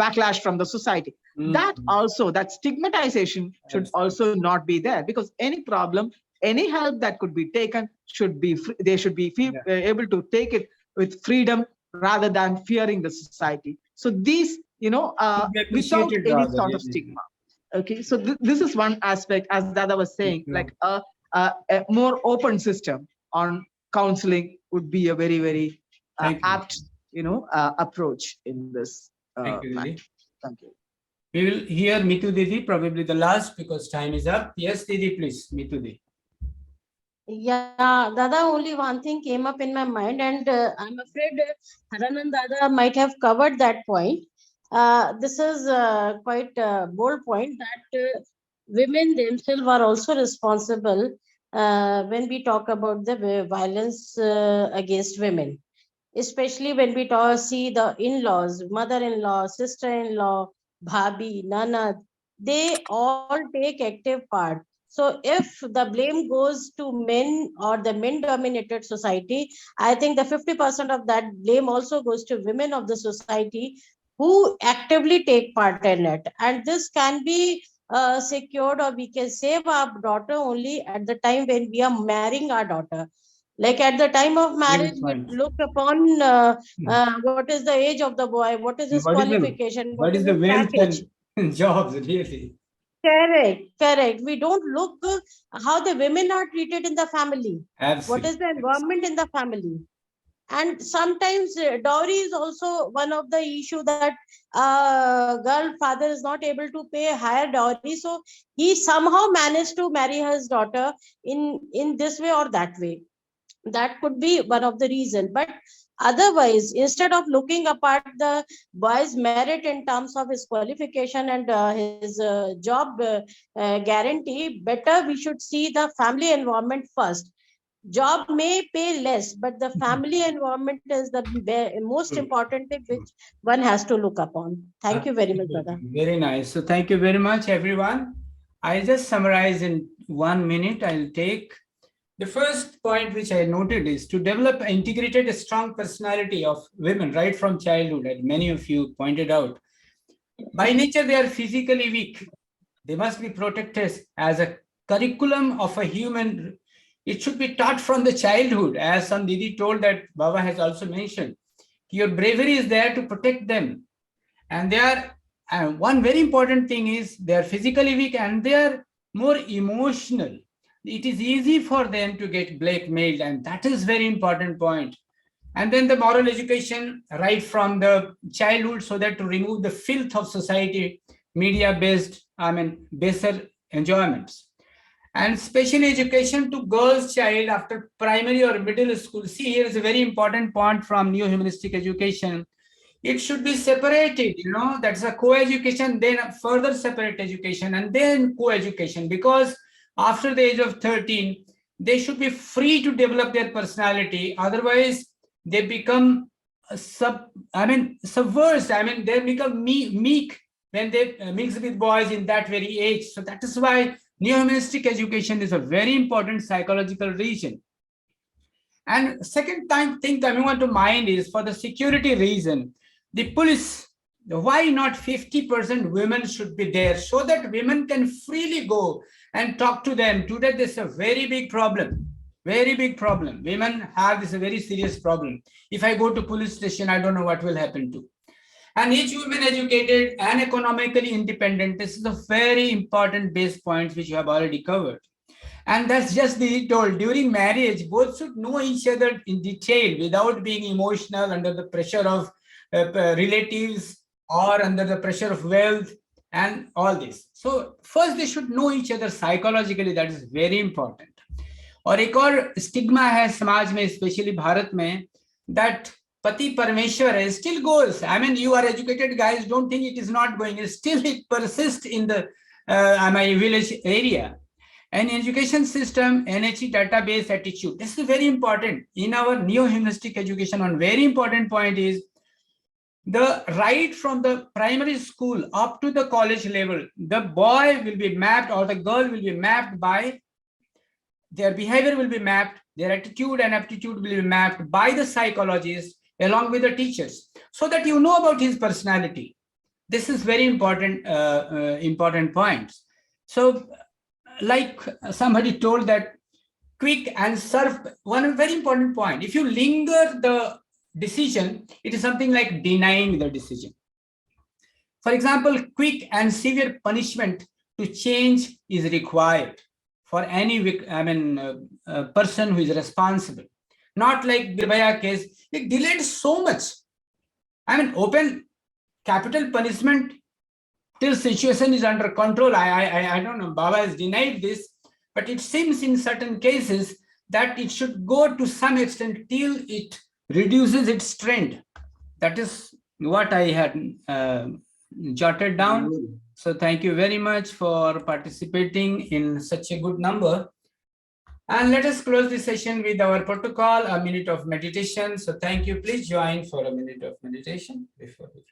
backlash from the society. That stigmatization should also not be there, because any problem, any help that could be taken should be they should be able to take it with freedom rather than fearing the society. So these, without any sort of stigma. Okay, so this is one aspect, as Dada was saying, like a more open system on counseling would be a very, very apt, approach in this. Thank you, Lily. Thank you. We will hear Mitu Didi, probably the last because time is up. Yes, Didi, please, Mitu Didi. Yeah, Dada, only one thing came up in my mind, and I'm afraid Haranand Dada might have covered that point. This is quite a bold point that women themselves are also responsible when we talk about the violence against women, especially when we see the in-laws, mother-in-law, sister-in-law, bhabi, nanad, they all take active part. So if the blame goes to men or the men-dominated society, I think the 50% of that blame also goes to women of the society who actively take part in it. And this can be secured, or we can save our daughter only at the time when we are marrying our daughter. Like at the time of marriage, we look upon what is the age of the boy, what is his qualification, what is the his wealth package. and jobs, really? Correct. We don't look how the women are treated in the family. Absolutely. What is the environment in the family? And sometimes dowry is also one of the issue that girl father is not able to pay higher dowry. So he somehow managed to marry his daughter in this way or that way. That could be one of the reason, but otherwise, instead of looking apart the boy's merit in terms of his qualification and his job guarantee, better we should see the family environment first. Job may pay less, but the family environment is the most important thing which one has to look upon. Thank you very much, Dada. Very nice. So thank you very much, everyone. I'll just summarize in 1 minute. I'll take the first point which I noted is to develop an integrated, strong personality of women right from childhood, as many of you pointed out. By nature, they are physically weak. They must be protected as a curriculum of a human. It should be taught from the childhood, as some Didi told that Baba has also mentioned. Your bravery is there to protect them. And they are, one very important thing is they are physically weak and they are more emotional. It is easy for them to get blackmailed, and that is very important point. And then the moral education right from the childhood, so that to remove the filth of society, media-based, baser enjoyments. And special education to girls' child after primary or middle school. See, here is a very important point from New Humanistic Education. It should be separated, that's a co-education, then a further separate education, and then co-education, because after the age of 13, they should be free to develop their personality. Otherwise, they become subversive. They become meek when they mix with boys in that very age. So that is why neo-humanistic education is a very important psychological region. And second thing coming on to mind is for the security reason, the police, why not 50% women should be there so that women can freely go and talk to them. Today, this is a very big problem. Very big problem. Women have this very serious problem. If I go to police station, I don't know what will happen to. And each woman educated and economically independent. This is a very important base point which you have already covered. And that's just the told. During marriage, both should know each other in detail without being emotional under the pressure of relatives or under the pressure of wealth and all this. So first they should know each other psychologically. That is very important. और एक और stigma है समाज में, specially Bharat में, that पति परमेश्वर है, still goes. You are educated guys, don't think it is not going. Still it persists in the village area. And education system, NHE database attitude. This is very important. In our neo-humanistic education, one very important point is the right from the primary school up to the college level, the boy will be mapped or the girl will be mapped by their behavior will be mapped, their attitude and aptitude will be mapped by the psychologist along with the teachers, so that you know about his personality. This is very important, important points. So like somebody told that quick and serve, one very important point. If you linger the decision, it is something like denying the decision. For example, quick and severe punishment to change is required for any person who is responsible. Not like Birbhaya case, it delayed so much. Open capital punishment till situation is under control. I don't know, Baba has denied this, but it seems in certain cases that it should go to some extent till it reduces its trend. That is what I had jotted down. So thank you very much for participating in such a good number. And let us close this session with our protocol, a minute of meditation. So thank you. Please join for a minute of meditation before we